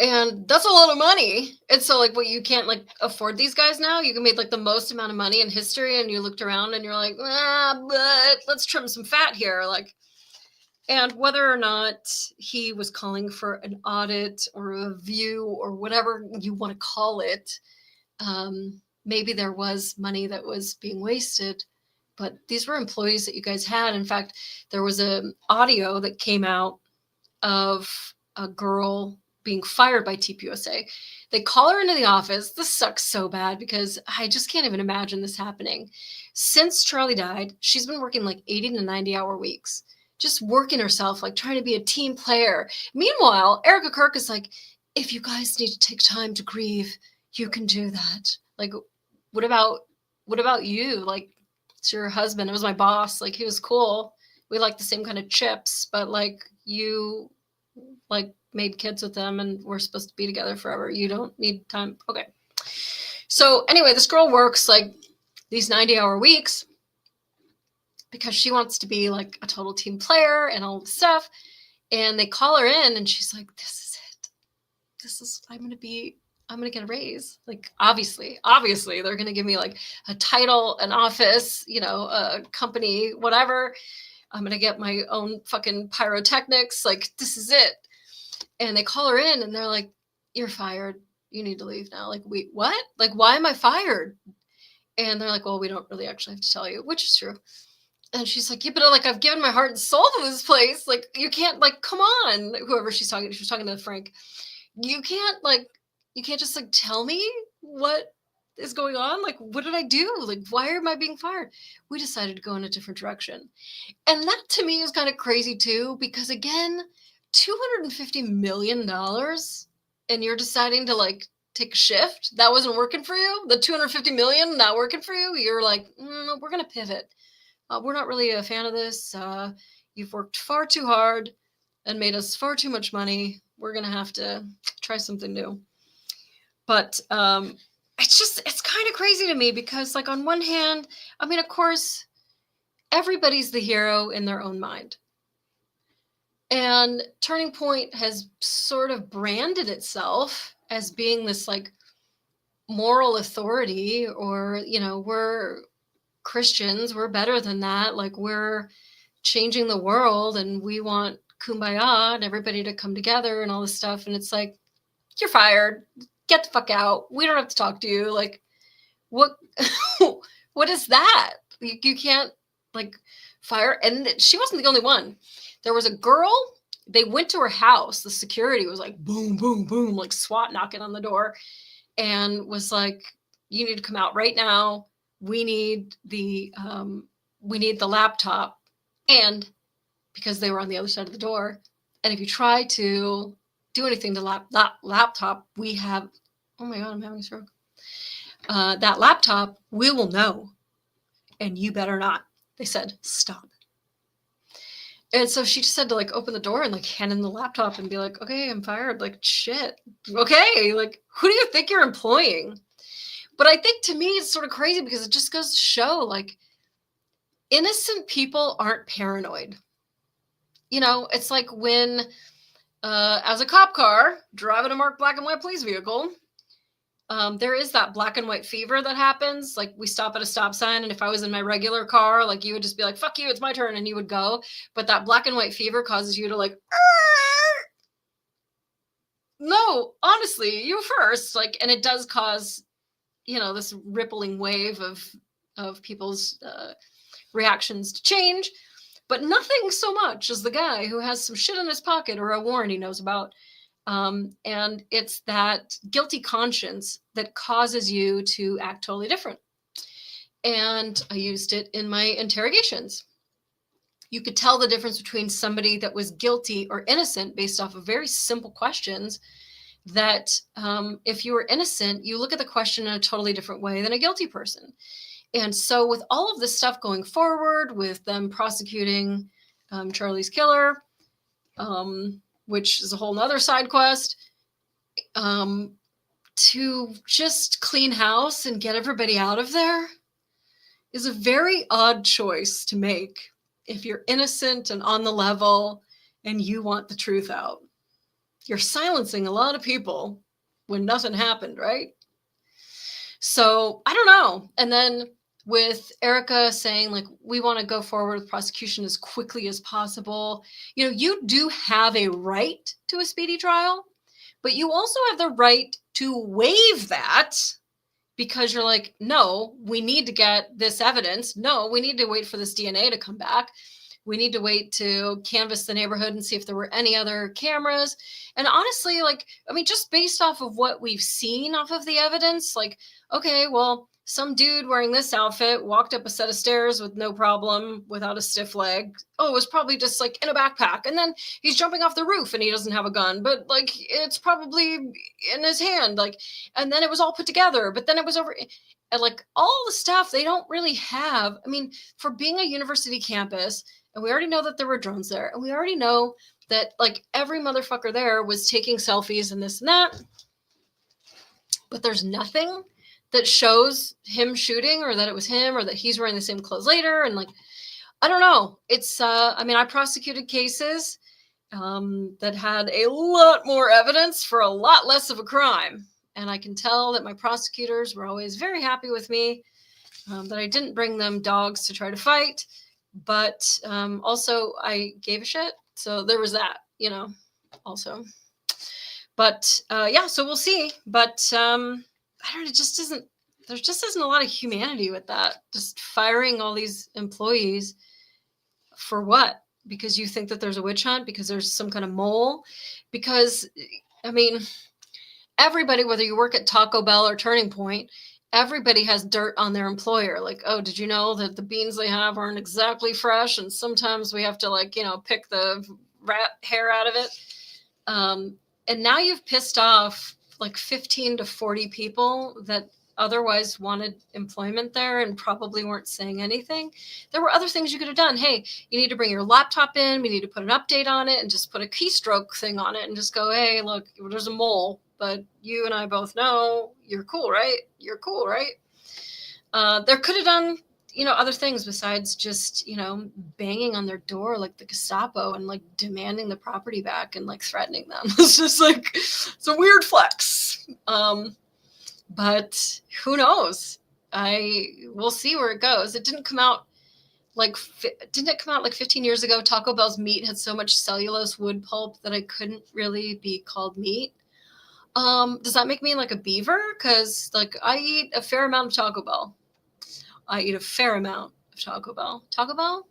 And that's a lot of money. And so, like, what, you can't like afford these guys now? You can make like the most amount of money in history, and you looked around and you're like, but let's trim some fat here. Like, and whether or not he was calling for an audit or a review or whatever you want to call it, maybe there was money that was being wasted, but these were employees that you guys had. In fact, there was an audio that came out of a girl being fired by TPUSA. They call her into the office. This sucks so bad because I just can't even imagine this happening. Since Charlie died, she's been working like 80 to 90-hour weeks, just working herself, like trying to be a team player. Meanwhile, Erica Kirk is like, if you guys need to take time to grieve, you can do that. Like, what about you? Like, it's your husband. It was my boss. Like, he was cool. We like the same kind of chips, but like, you like made kids with them and we're supposed to be together forever. You don't need time. Okay. So anyway, this girl works like these 90-hour weeks because she wants to be like a total team player and all this stuff. And they call her in and she's like, this is it. I'm going to get a raise. Like, obviously they're going to give me like a title, an office, a company, whatever. I'm going to get my own fucking pyrotechnics. Like, this is it. And they call her in and they're like, you're fired. You need to leave now. Like, wait, what? Like, why am I fired? And they're like, well, we don't really actually have to tell you, which is true. And she's like, yeah, but like, I've given my heart and soul to this place. Like, you can't, like, come on. Whoever she was talking to Frank. You can't just like tell me what is going on. Like, what did I do? Like, why am I being fired? We decided to go in a different direction. And that to me is kind of crazy too, because again, $250 million and you're deciding to like take a shift. That wasn't working for you. The $250 million not working for you. You're like, we're going to pivot. We're not really a fan of this. You've worked far too hard and made us far too much money. We're going to have to try something new. But it's kind of crazy to me because, like, on one hand, I mean, of course, everybody's the hero in their own mind. And Turning Point has sort of branded itself as being this, like, moral authority, or, we're Christians, we're better than that. Like, we're changing the world and we want kumbaya and everybody to come together and all this stuff. And it's like, you're fired. Get the fuck out. We don't have to talk to you. Like, what, what is that? You can't, like, fire. And she wasn't the only one. There was a girl, they went to her house. The security was like, boom, boom, boom, like SWAT knocking on the door, and was like, you need to come out right now. We need the laptop. And because they were on the other side of the door, and if you try to do anything to laptop, we have, oh my God, I'm having a stroke. That laptop, we will know, and you better not. They said, stop. And so she just had to, like, open the door and, like, hand in the laptop and be like, okay, I'm fired. Like, shit. Okay. Like, who do you think you're employing? But I think, to me, it's sort of crazy because it just goes to show, like, innocent people aren't paranoid. It's like when, as a cop car, driving a marked black and white police vehicle, there is that black and white fever that happens. Like, we stop at a stop sign, and if I was in my regular car, like, you would just be like, fuck you, it's my turn, and you would go. But that black and white fever causes you to, like, no, honestly, you first. Like, and it does cause, this rippling wave of people's reactions to change. But nothing so much as the guy who has some shit in his pocket or a warrant he knows about. And it's that guilty conscience that causes you to act totally different. And I used it in my interrogations. You could tell the difference between somebody that was guilty or innocent based off of very simple questions. That if you were innocent, you look at the question in a totally different way than a guilty person. And so with all of this stuff going forward, with them prosecuting Charlie's killer, which is a whole nother side quest, to just clean house and get everybody out of there is a very odd choice to make if you're innocent and on the level and you want the truth out. You're silencing a lot of people when nothing happened, right? So I don't know. And then with Erica saying, like, we want to go forward with prosecution as quickly as possible. You do have a right to a speedy trial, but you also have the right to waive that because you're like, no, we need to get this evidence. No, we need to wait for this DNA to come back. We need to wait to canvass the neighborhood and see if there were any other cameras. And honestly, like, I mean, just based off of what we've seen off of the evidence, like, okay, well, some dude wearing this outfit walked up a set of stairs with no problem without a stiff leg. Oh, it was probably just, like, in a backpack. And then he's jumping off the roof and he doesn't have a gun, but, like, it's probably in his hand. Like, and then it was all put together, but then it was over. And, like, all the stuff they don't really have. I mean, for being a university campus, and we already know that there were drones there, and we already know that, like, every motherfucker there was taking selfies and this and that. But there's nothing that shows him shooting or that it was him or that he's wearing the same clothes later. And, like, I don't know. It's, I mean, I prosecuted cases that had a lot more evidence for a lot less of a crime. And I can tell that my prosecutors were always very happy with me, that I didn't bring them dogs to try to fight. But also I gave a shit. So there was that, also. But yeah, so we'll see. But I don't know, there just isn't a lot of humanity with that. Just firing all these employees for what? Because you think that there's a witch hunt? Because there's some kind of mole? Because, I mean, everybody, whether you work at Taco Bell or Turning Point, everybody has dirt on their employer. Like, oh, did you know that the beans they have aren't exactly fresh? And sometimes we have to, like, pick the rat hair out of it. And now you've pissed off like 15 to 40 people that otherwise wanted employment there and probably weren't saying anything. There were other things you could have done. Hey, you need to bring your laptop in. We need to put an update on it and just put a keystroke thing on it and just go, hey, look, there's a mole. but you and I both know you're cool, right? You're cool, right? There could have done, other things besides just, banging on their door like the Gestapo and like demanding the property back and like threatening them. It's just like, it's a weird flex. But who knows? We'll see where it goes. It didn't come out like 15 years ago? Taco Bell's meat had so much cellulose wood pulp that I couldn't really be called meat. Does that make me like a beaver? Because like I eat a fair amount of Taco Bell. Taco Bell?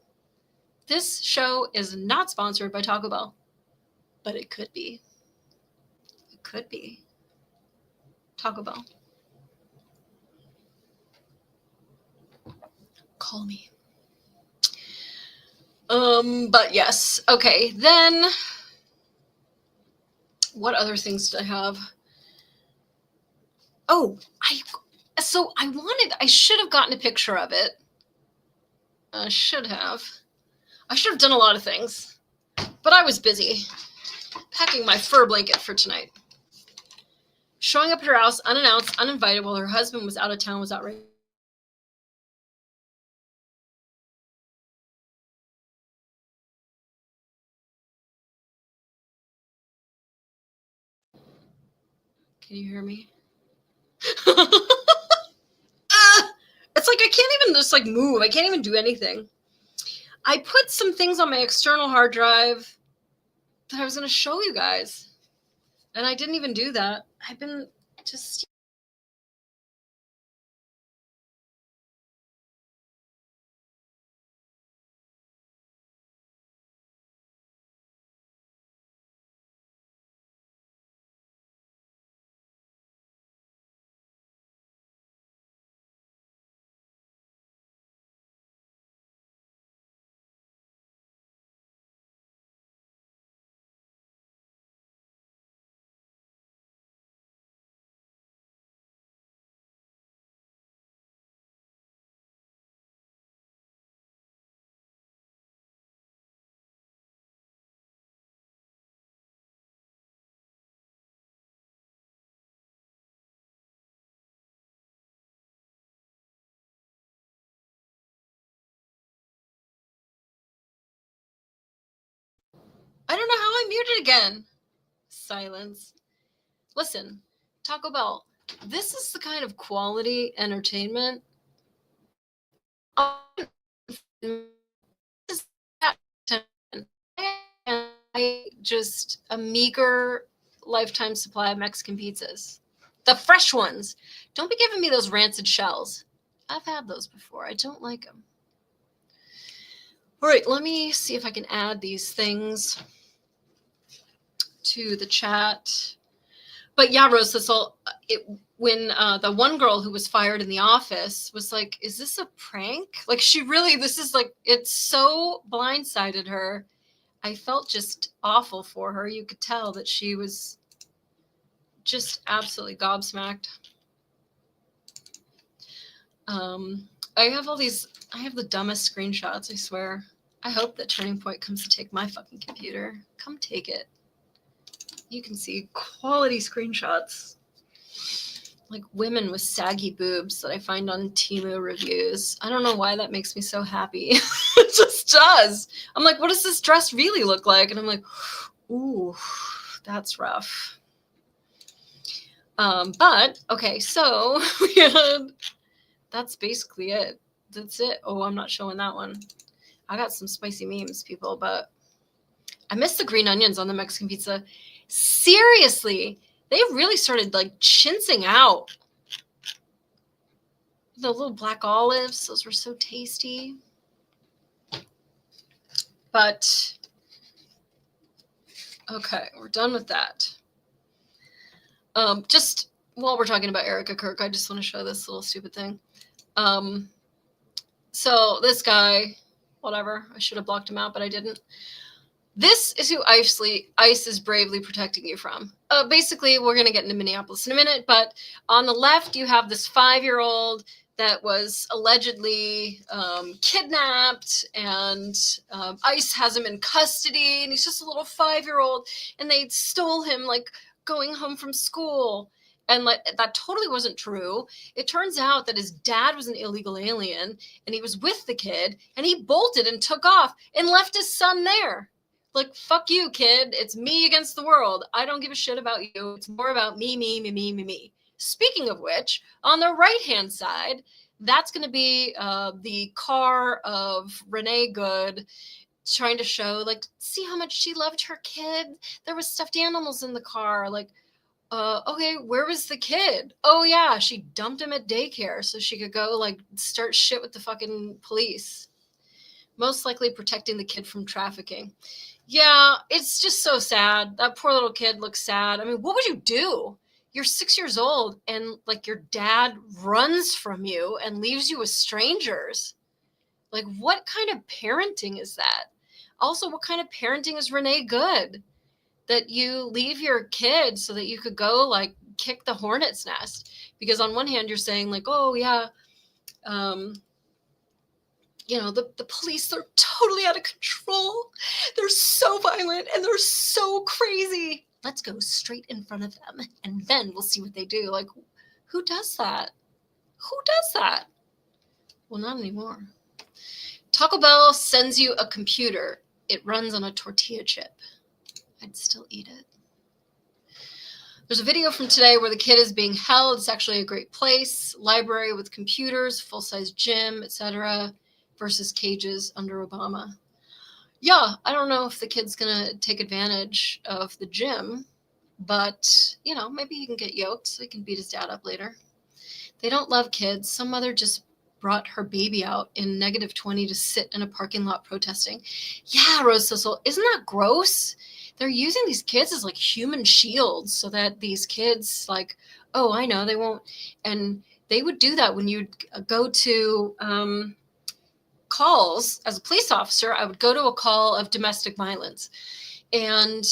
This show is not sponsored by Taco Bell, but it could be. It could be. Taco Bell. Call me. But yes. Okay, then what other things did I have? Oh, I should have gotten a picture of it. I should have done a lot of things, but I was busy packing my fur blanket for tonight. Showing up at her house unannounced, uninvited while her husband was out of town was outrageous. Can you hear me? It's like I can't even just like move. I can't even do anything. I put some things on my external hard drive that I was going to show you guys, and I didn't even do that. I've been just... I don't know how I muted again. Silence. Listen, Taco Bell, this is the kind of quality entertainment. Just a meager lifetime supply of Mexican pizzas. The fresh ones. Don't be giving me those rancid shells. I've had those before. I don't like them. All right, let me see if I can add these things to the chat. But yeah, Rose, when the one girl who was fired in the office was like, is this a prank? Like it so blindsided her. I felt just awful for her. You could tell that she was just absolutely gobsmacked. I have the dumbest screenshots, I swear. I hope that Turning Point comes to take my fucking computer. Come take it. You can see quality screenshots. Like women with saggy boobs that I find on Temu reviews. I don't know why that makes me so happy. It just does. I'm like, what does this dress really look like? And I'm like, ooh, that's rough. But okay, so that's basically it. That's it. Oh, I'm not showing that one. I got some spicy memes, people, but I miss the green onions on the Mexican pizza. Seriously, they really started like chinsing out. The little black olives, those were so tasty. But okay, we're done with that. Just while we're talking about Erica Kirk, I just want to show this little stupid thing. So this guy, whatever, I should have blocked him out, but I didn't. This is who ICE is bravely protecting you from. Basically, we're going to get into Minneapolis in a minute, but on the left, you have this 5-year-old that was allegedly kidnapped, and ICE has him in custody, and he's just a little 5-year-old, and they stole him like going home from school. And like that totally wasn't true. It turns out that his dad was an illegal alien and he was with the kid and he bolted and took off and left his son there. Like, fuck you, kid. It's me against the world. I don't give a shit about you. It's more about me, me, me, me, me, me. Speaking of which, on the right-hand side, that's going to be the car of Renee Good trying to show, like, see how much she loved her kid? There was stuffed animals in the car. Like, okay, where was the kid? Oh, yeah, she dumped him at daycare so she could go, like, start shit with the fucking police. Most likely protecting the kid from trafficking. Yeah, it's just so sad. That poor little kid looks sad. I mean, what would you do? You're 6 years old and like your dad runs from you and leaves you with strangers. Like, what kind of parenting is that? Also, what kind of parenting is Renee Good? That you leave your kid so that you could go like kick the hornet's nest. Because on one hand, you're saying like, oh yeah, you know, the police, they're totally out of control. They're so violent and they're so crazy. Let's go straight in front of them and then we'll see what they do. Like, who does that? Who does that? Well, not anymore. Taco Bell sends you a computer. It runs on a tortilla chip. I'd still eat it. There's a video from today where the kid is being held. It's actually a great place. Library with computers, full-size gym, etc. versus cages under Obama. Yeah, I don't know if the kid's going to take advantage of the gym, but, you know, maybe he can get yoked so he can beat his dad up later. They don't love kids. Some mother just brought her baby out in -20 to sit in a parking lot protesting. Yeah, Rose Sissel, isn't that gross? They're using these kids as like human shields so that these kids like, oh, I know they won't. And they would do that when you'd go to calls as a police officer. I would go to a call of domestic violence. And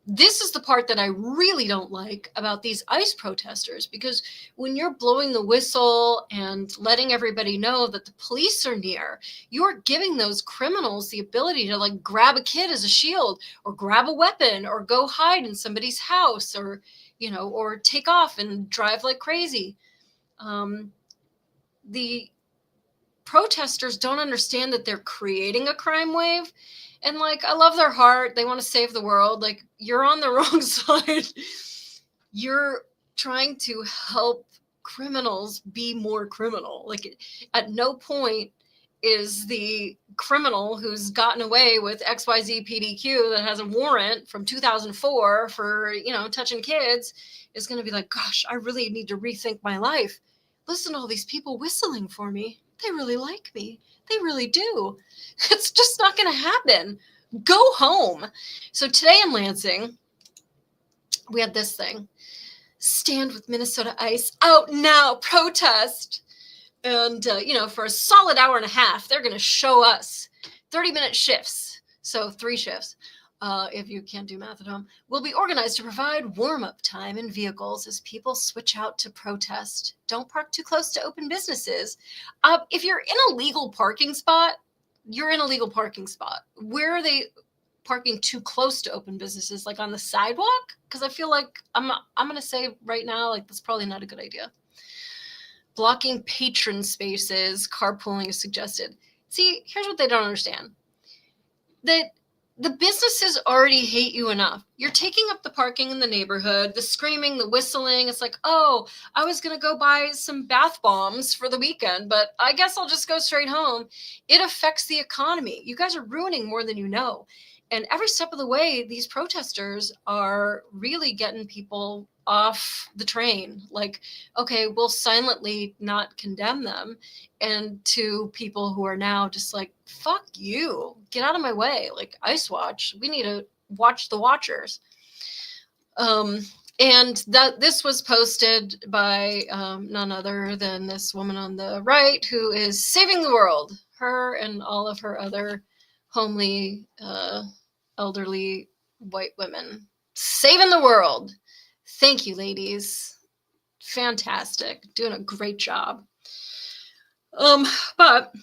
this is the part that I really don't like about these ICE protesters, because when you're blowing the whistle and letting everybody know that the police are near, you're giving those criminals the ability to like grab a kid as a shield or grab a weapon or go hide in somebody's house or, you know, or take off and drive like crazy. The protesters don't understand that they're creating a crime wave. And like, I love their heart. They want to save the world. Like, you're on the wrong side. You're trying to help criminals be more criminal. Like, at no point is the criminal who's gotten away with XYZ PDQ that has a warrant from 2004 for, you know, touching kids is going to be like, gosh, I really need to rethink my life. Listen to all these people whistling for me. They really like me. They really do. It's just not going to happen. Go home. So today in Lansing, we had this thing. Stand with Minnesota ICE. Out now. Protest. And, you know, for a solid hour and a half, they're going to show us 30-minute shifts. So 3 shifts, if you can't do math at home, will be organized to provide warm-up time in vehicles as people switch out to protest. Don't park too close to open businesses. If you're in a legal parking spot, you're in a legal parking spot. Where are they parking too close to open businesses? Like on the sidewalk? Because I feel like I'm going to say right now, like, that's probably not a good idea. Blocking patron spaces, carpooling is suggested. See, here's what they don't understand. That the businesses already hate you enough. You're taking up the parking in the neighborhood, the screaming, the whistling. It's like, oh, I was going to go buy some bath bombs for the weekend, but I guess I'll just go straight home. It affects the economy. You guys are ruining more than you know. And every step of the way, these protesters are really getting people off the train. Like, okay, we'll silently not condemn them. And to people who are now just like, fuck you, get out of my way. Like, ICE Watch, we need to watch the watchers. And that this was posted by none other than this woman on the right who is saving the world. Her and all of her other homely, elderly white women saving the world. Thank you, ladies. Fantastic. Doing a great job. But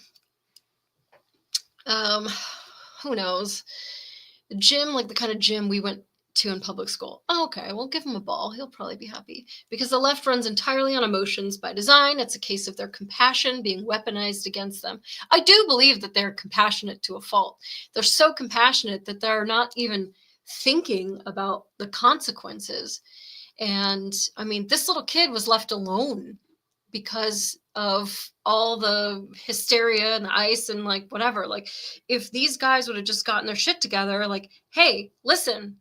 who knows? The gym, like the kind of gym we went to in public school. Oh, okay, we'll give him a ball. He'll probably be happy. Because the left runs entirely on emotions by design. It's a case of their compassion being weaponized against them. I do believe that they're compassionate to a fault. They're so compassionate that they're not even thinking about the consequences. And I mean, this little kid was left alone because of all the hysteria and the ice and like whatever. Like, if these guys would have just gotten their shit together, like, hey, listen,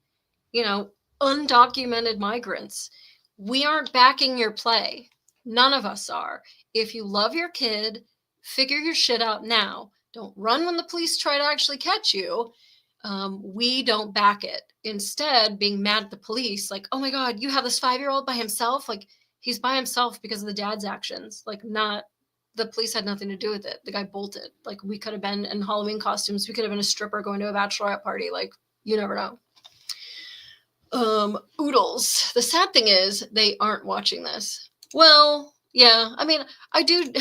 you know, undocumented migrants, we aren't backing your play. None of us are. If you love your kid, figure your shit out now. Don't run when the police try to actually catch you. We don't back it. Instead, being mad at the police, like, oh my God, you have this 5-year-old by himself. Like, he's by himself because of the dad's actions. Like, not, the police had nothing to do with it. The guy bolted. Like, we could have been in Halloween costumes. We could have been a stripper going to a bachelorette party. Like, you never know. Oodles. The sad thing is they aren't watching this. Well, yeah, I mean, I do.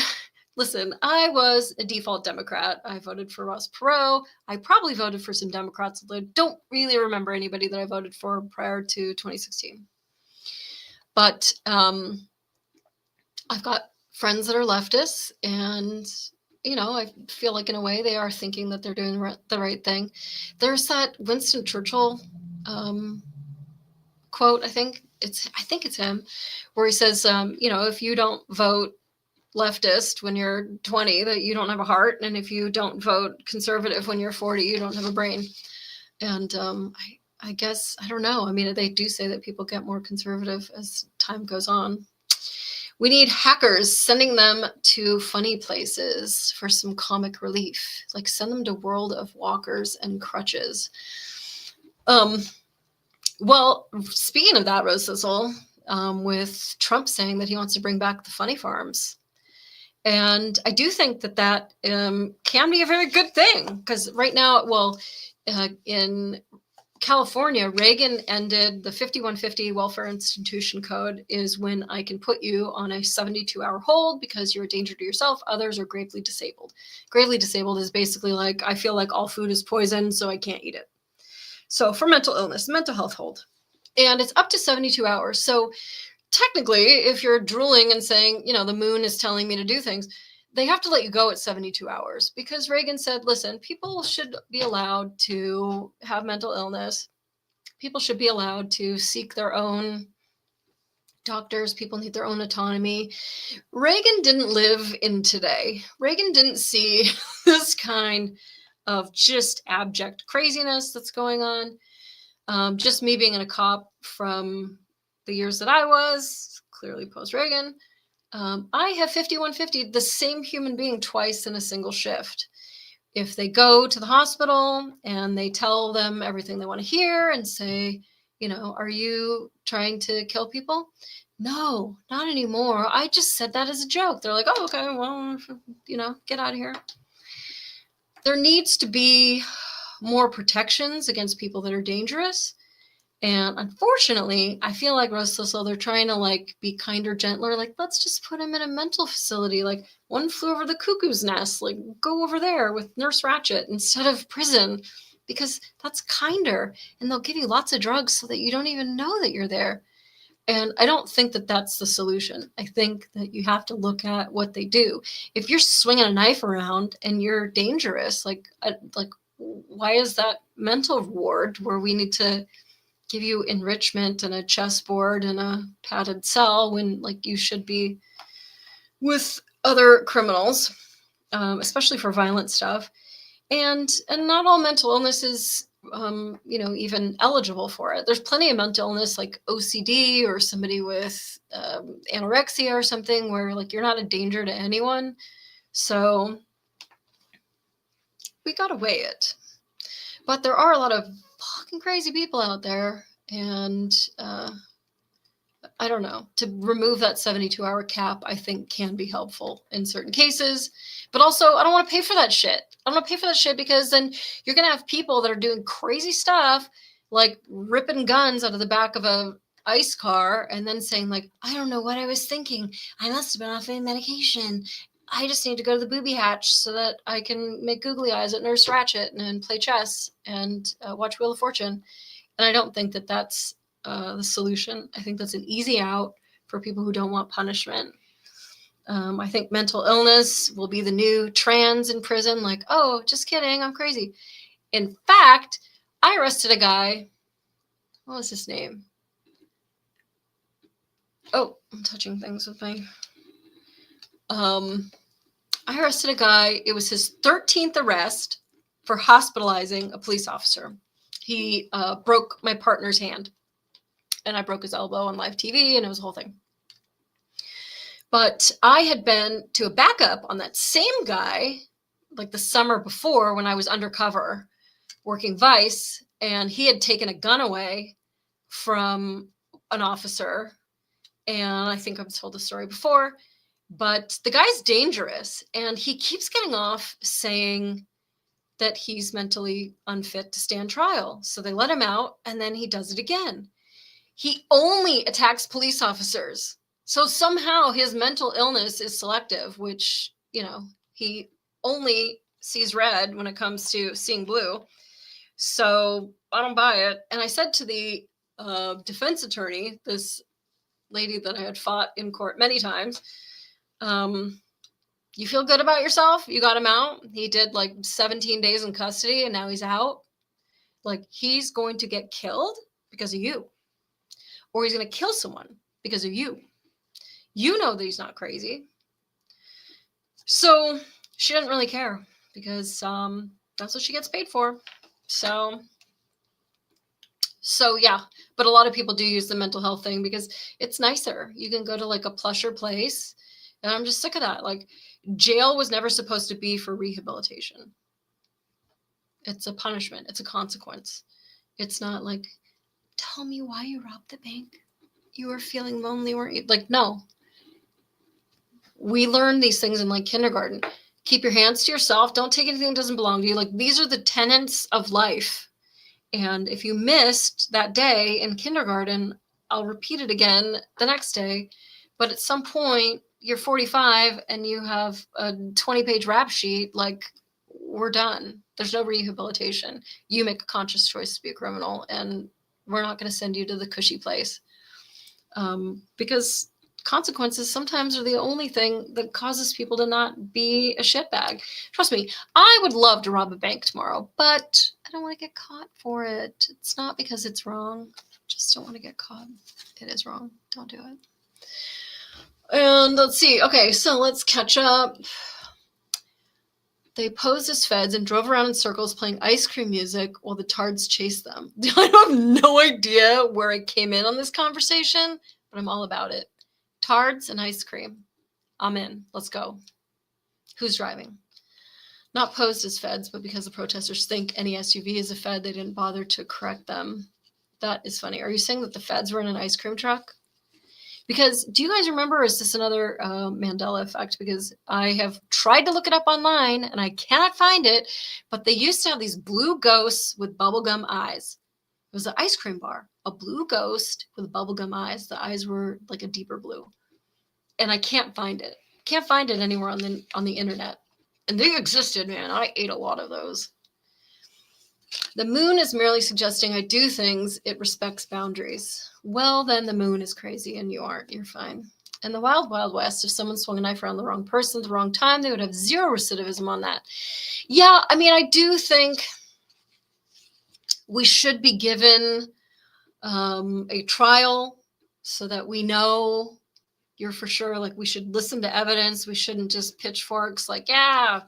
Listen, I was a default Democrat. I voted for Ross Perot. I probably voted for some Democrats, although I don't really remember anybody that I voted for prior to 2016. But I've got friends that are leftists, and, you know, I feel like in a way they are thinking that they're doing the right thing. There's that Winston Churchill quote, I think it's him, where he says, you know, if you don't vote leftist when you're 20, that you don't have a heart, and if you don't vote conservative when you're 40, you don't have a brain. And I guess, I don't know. I mean, they do say that people get more conservative as time goes on. We need hackers, sending them to funny places for some comic relief. Like, send them to World of Walkers and Crutches. Well, speaking of that, Rose Thistle, with Trump saying that he wants to bring back the funny farms. And I do think that that can be a very good thing, because right now, well, in California, Reagan ended the 5150 Welfare Institution Code is when I can put you on a 72-hour hold because you're a danger to yourself, others, or gravely disabled. Gravely disabled is basically like, I feel like all food is poison, so I can't eat it. So for mental illness, mental health hold. And it's up to 72 hours. So technically, if you're drooling and saying, you know, the moon is telling me to do things, they have to let you go at 72 hours, because Reagan said, listen, people should be allowed to have mental illness. People should be allowed to seek their own doctors. People need their own autonomy. Reagan didn't live in today. Reagan didn't see this kind of just abject craziness that's going on. Just me being in a cop from the years that I was, clearly post-Reagan, I have 5150, the same human being twice in a single shift. If they go to the hospital and they tell them everything they want to hear and say, you know, are you trying to kill people? No, not anymore. I just said that as a joke. They're like, oh, okay, well, you know, get out of here. There needs to be more protections against people that are dangerous. And unfortunately, I feel like Rose Thistle, they're trying to like be kinder, gentler. Like, let's just put him in a mental facility. Like, One Flew Over the Cuckoo's Nest. Like, go over there with Nurse Ratched instead of prison, because that's kinder. And they'll give you lots of drugs so that you don't even know that you're there. And I don't think that that's the solution. I think that you have to look at what they do. If you're swinging a knife around and you're dangerous, like why is that mental ward where we need to give you enrichment and a chessboard and a padded cell when like you should be with other criminals, especially for violent stuff. And not all mental illness is, you know, even eligible for it. There's plenty of mental illness like OCD or somebody with anorexia or something where like you're not a danger to anyone. So we got to weigh it. But there are a lot of fucking crazy people out there, and I don't know, to remove that 72-hour cap, I think can be helpful in certain cases. But also, I don't want to pay for that shit. I don't want to pay for that shit, because then you're going to have people that are doing crazy stuff, like ripping guns out of the back of a ICE car and then saying like, I don't know what I was thinking. I must have been off any medication. I just need to go to the booby hatch so that I can make googly eyes at Nurse Ratched and play chess and watch Wheel of Fortune. And I don't think that that's the solution. I think that's an easy out for people who don't want punishment. I think mental illness will be the new trans in prison. Like, oh, just kidding, I'm crazy. In fact, I arrested a guy. What was his name? Oh, I'm touching things with my... I arrested a guy. It was his 13th arrest for hospitalizing a police officer. He broke my partner's hand, and I broke his elbow on live TV, and it was a whole thing. But I had been to a backup on that same guy, like the summer before when I was undercover working Vice, and he had taken a gun away from an officer. And I think I've told the story before, but the guy's dangerous, and he keeps getting off saying that he's mentally unfit to stand trial. So they let him out, and then he does it again. He only attacks police officers. So somehow his mental illness is selective, which, you know, he only sees red when it comes to seeing blue. So I don't buy it. And I said to the defense attorney, this lady that I had fought in court many times, you feel good about yourself? You got him out. He did like 17 days in custody, and now he's out. Like, he's going to get killed because of you, or he's going to kill someone because of you. You know that he's not crazy. So she doesn't really care because that's what she gets paid for. So yeah, but a lot of people do use the mental health thing because it's nicer. You can go to like a plusher place, and I'm just sick of that. Like, jail was never supposed to be for rehabilitation. It's a punishment. It's a consequence. It's not like, tell me why you robbed the bank. You were feeling lonely, weren't you? Like, no. We learn these things in like kindergarten. Keep your hands to yourself. Don't take anything that doesn't belong to you. Like, these are the tenets of life. And if you missed that day in kindergarten, I'll repeat it again the next day. But at some point, you're 45 and you have a 20-page rap sheet. Like, we're done. There's no rehabilitation. You make a conscious choice to be a criminal, and we're not going to send you to the cushy place. Because consequences sometimes are the only thing that causes people to not be a shitbag. Trust me, I would love to rob a bank tomorrow, but I don't want to get caught for it. It's not because it's wrong. I just don't want to get caught. It is wrong. Don't do it. And let's see. Okay, so let's catch up. They posed as feds and drove around in circles playing ice cream music while the tards chased them. I have no idea where I came in on this conversation, but I'm all about it. Tards and ice cream. I'm in. Let's go. Who's driving? Not posed as feds, but because the protesters think any SUV is a fed, they didn't bother to correct them. That is funny. Are you saying that the feds were in an ice cream truck? Because do you guys remember, or is this another Mandela effect? Because I have tried to look it up online and I cannot find it, but they used to have these blue ghosts with bubblegum eyes. It was an ice cream bar, a blue ghost with bubblegum eyes. The eyes were like a deeper blue. And I can't find it. Can't find it anywhere on the internet. And they existed, man. I ate a lot of those. The moon is merely suggesting I do things. It respects boundaries. Well, then the moon is crazy and you aren't. You're fine. In the wild, wild west, if someone swung a knife around the wrong person at the wrong time, they would have zero recidivism on that. Yeah, I mean, I do think we should be given a trial so that we know you're for sure. Like, we should listen to evidence. We shouldn't just pitchforks like, yeah.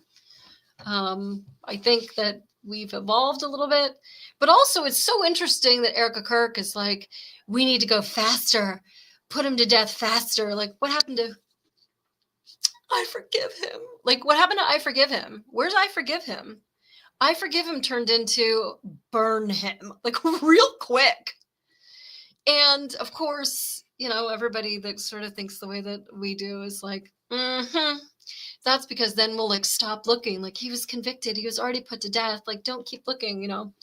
I think that we've evolved a little bit, but also it's so interesting that Erica Kirk is like, we need to go faster, put him to death faster. Like, what happened to I forgive him? Like, what happened to I forgive him? Where's I forgive him? I forgive him turned into burn him, like, real quick. And of course, you know, everybody that sort of thinks the way that we do is like, that's because then we'll like stop looking. Like, he was convicted. He was already put to death. Like, don't keep looking, you know.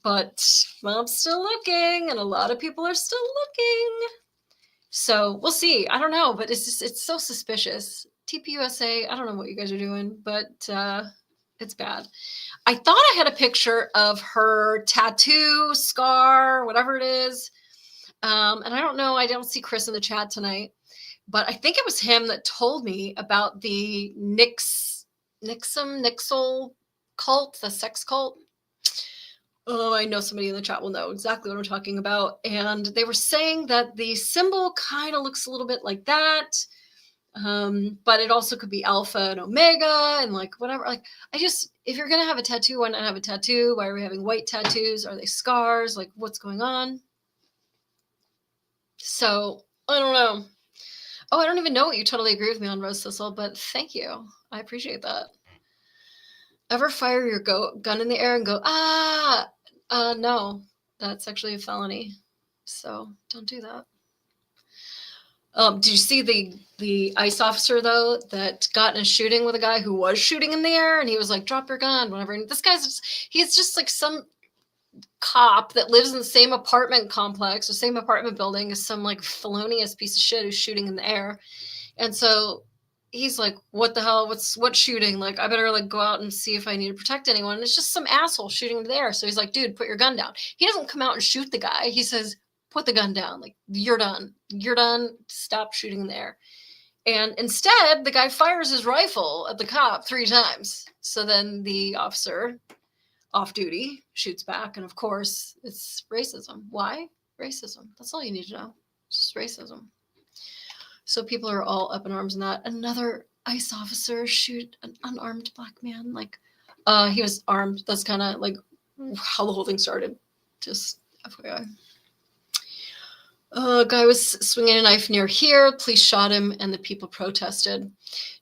But well, I'm still looking, and a lot of people are still looking. So we'll see. I don't know, but it's so suspicious. TPUSA, I don't know what you guys are doing, but It's bad. I thought I had a picture of her tattoo, scar, whatever it is. And I don't know. I don't see Chris in the chat tonight, but I think it was him that told me about the Nixel cult, the sex cult. Oh, I know somebody in the chat will know exactly what I'm talking about. And they were saying that the symbol kind of looks a little bit like that. But it also could be alpha and omega and like whatever. Like, if you're going to have a tattoo, why not have a tattoo? Why are we having white tattoos? Are they scars? Like, what's going on? So I don't know. Oh, I don't even know what you totally agree with me on, Rose Thistle, but thank you. I appreciate that. Ever fire your gun in the air and go, no, that's actually a felony. So don't do that. Did you see the ICE officer, though, that got in a shooting with a guy who was shooting in the air? And he was like, drop your gun, whatever. And this guy's he's just like some cop that lives in the same apartment complex or same apartment building as some like felonious piece of shit who's shooting in the air. And so he's like, what the hell? What's shooting? Like, I better like go out and see if I need to protect anyone. And it's just some asshole shooting in the air. So he's like, dude, put your gun down. He doesn't come out and shoot the guy. He says, put the gun down. Like, you're done. You're done. Stop shooting in the air. And instead, the guy fires his rifle at the cop 3 times. So then the officer off duty shoots back. And of course, it's racism. Why? Racism. That's all you need to know. It's just racism. So people are all up in arms in that. Another ICE officer shoot an unarmed black man. Like, he was armed. That's kind of like how the whole thing started. Just FYI. A guy was swinging a knife near here. Police shot him, and the people protested.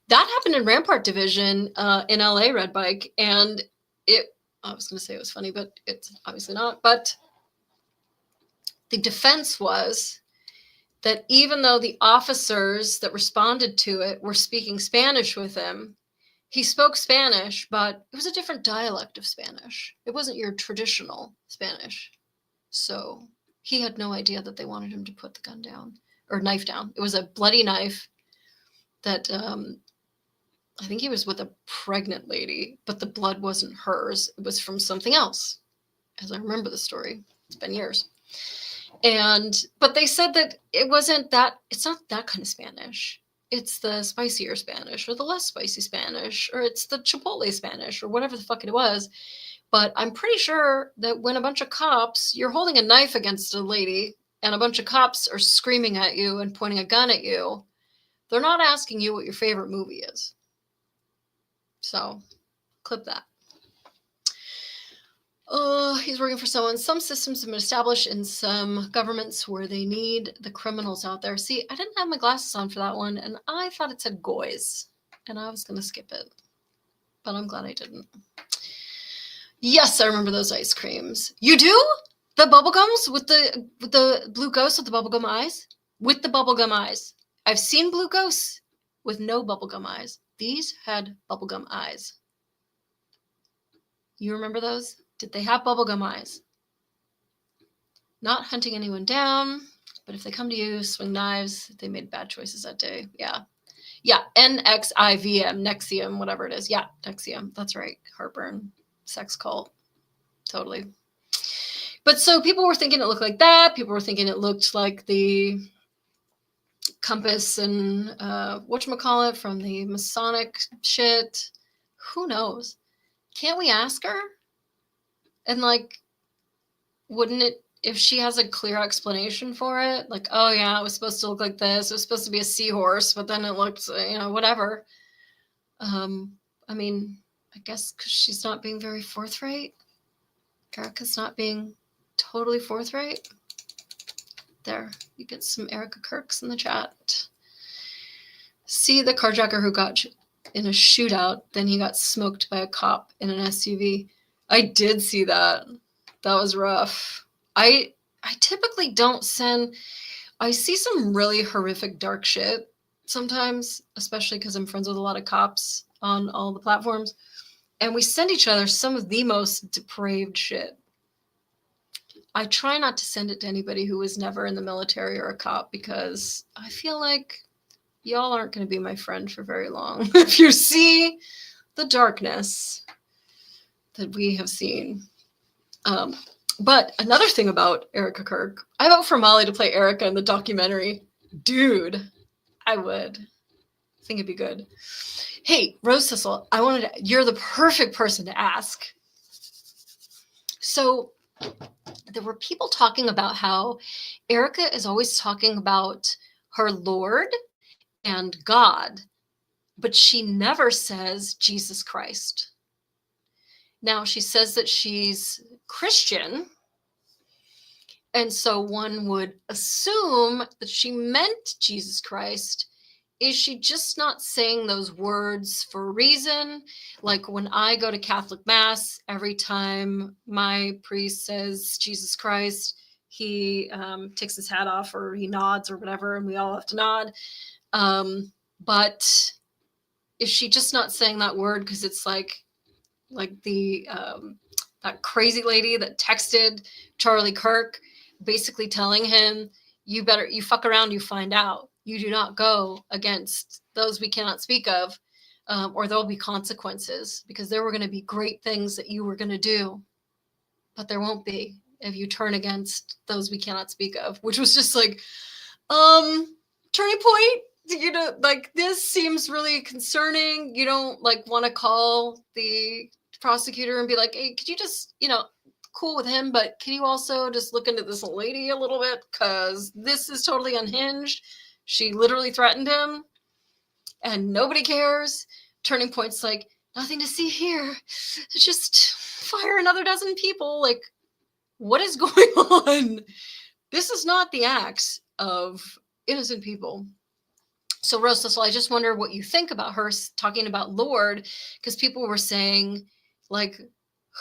That happened in Rampart Division in LA, Red Bike. And I was going to say it was funny, but it's obviously not. But the defense was that even though the officers that responded to it were speaking Spanish with him, he spoke Spanish, but it was a different dialect of Spanish. It wasn't your traditional Spanish. So he had no idea that they wanted him to put the gun down or knife down. It was a bloody knife that I think he was with a pregnant lady, but the blood wasn't hers. It was from something else, as I remember the story. It's been years. But they said that it's not that kind of Spanish. It's the spicier Spanish or the less spicy Spanish, or it's the Chipotle Spanish or whatever the fuck it was. But I'm pretty sure that when a bunch of cops, you're holding a knife against a lady and a bunch of cops are screaming at you and pointing a gun at you, they're not asking you what your favorite movie is. So clip that. He's working for someone. Some systems have been established in some governments where they need the criminals out there. See, I didn't have my glasses on for that one, and I thought it said goys, and I was going to skip it, but I'm glad I didn't. Yes, I remember those ice creams. You do? The bubblegums with the blue ghosts with the bubblegum eyes? With the bubblegum eyes. I've seen blue ghosts with no bubblegum eyes. These had bubblegum eyes. You remember those? Did they have bubblegum eyes? Not hunting anyone down, but if they come to you, swing knives. They made bad choices that day. Yeah. Yeah, NXIVM, Nexium, whatever it is. Yeah, Nexium. That's right. Heartburn. Sex cult. Totally. But so people were thinking it looked like that. People were thinking it looked like the compass and whatchamacallit from the Masonic shit. Who knows? Can't we ask her? And like, wouldn't it, if she has a clear explanation for it, like, oh yeah, it was supposed to look like this. It was supposed to be a seahorse, but then it looked, whatever. I mean, I guess because she's not being very forthright. Erica's not being totally forthright. There, you get some Erica Kirks in the chat. See the carjacker who got in a shootout, then he got smoked by a cop in an SUV. I did see that. That was rough. I typically don't I see some really horrific dark shit sometimes, especially because I'm friends with a lot of cops on all the platforms. And we send each other some of the most depraved shit. I try not to send it to anybody who was never in the military or a cop because I feel like y'all aren't going to be my friend for very long. If you see the darkness, that we have seen. But another thing about Erica Kirk, I vote for Molly to play Erica in the documentary. Dude, I would. I think it'd be good. Hey, Rose Sissel, you're the perfect person to ask. So there were people talking about how Erica is always talking about her Lord and God, but she never says Jesus Christ. Now, she says that she's Christian, and so one would assume that she meant Jesus Christ. Is she just not saying those words for a reason? Like when I go to Catholic Mass, every time my priest says Jesus Christ, he takes his hat off or he nods or whatever, and we all have to nod. But is she just not saying that word because it's like the that crazy lady that texted Charlie Kirk, basically telling him, you fuck around, you find out. You do not go against those we cannot speak of, or there'll be consequences, because there were going to be great things that you were going to do, but there won't be if you turn against those we cannot speak of, which was just like, turning point. You know, like, this seems really concerning. You don't like want to call the prosecutor and be like, hey, could you just, cool with him, but can you also just look into this lady a little bit? Because this is totally unhinged. She literally threatened him and nobody cares. Turning Point's like, nothing to see here. Just fire another dozen people. Like, what is going on? This is not the acts of innocent people. So, Rosa, I just wonder what you think about her talking about Lord, because people were saying, like,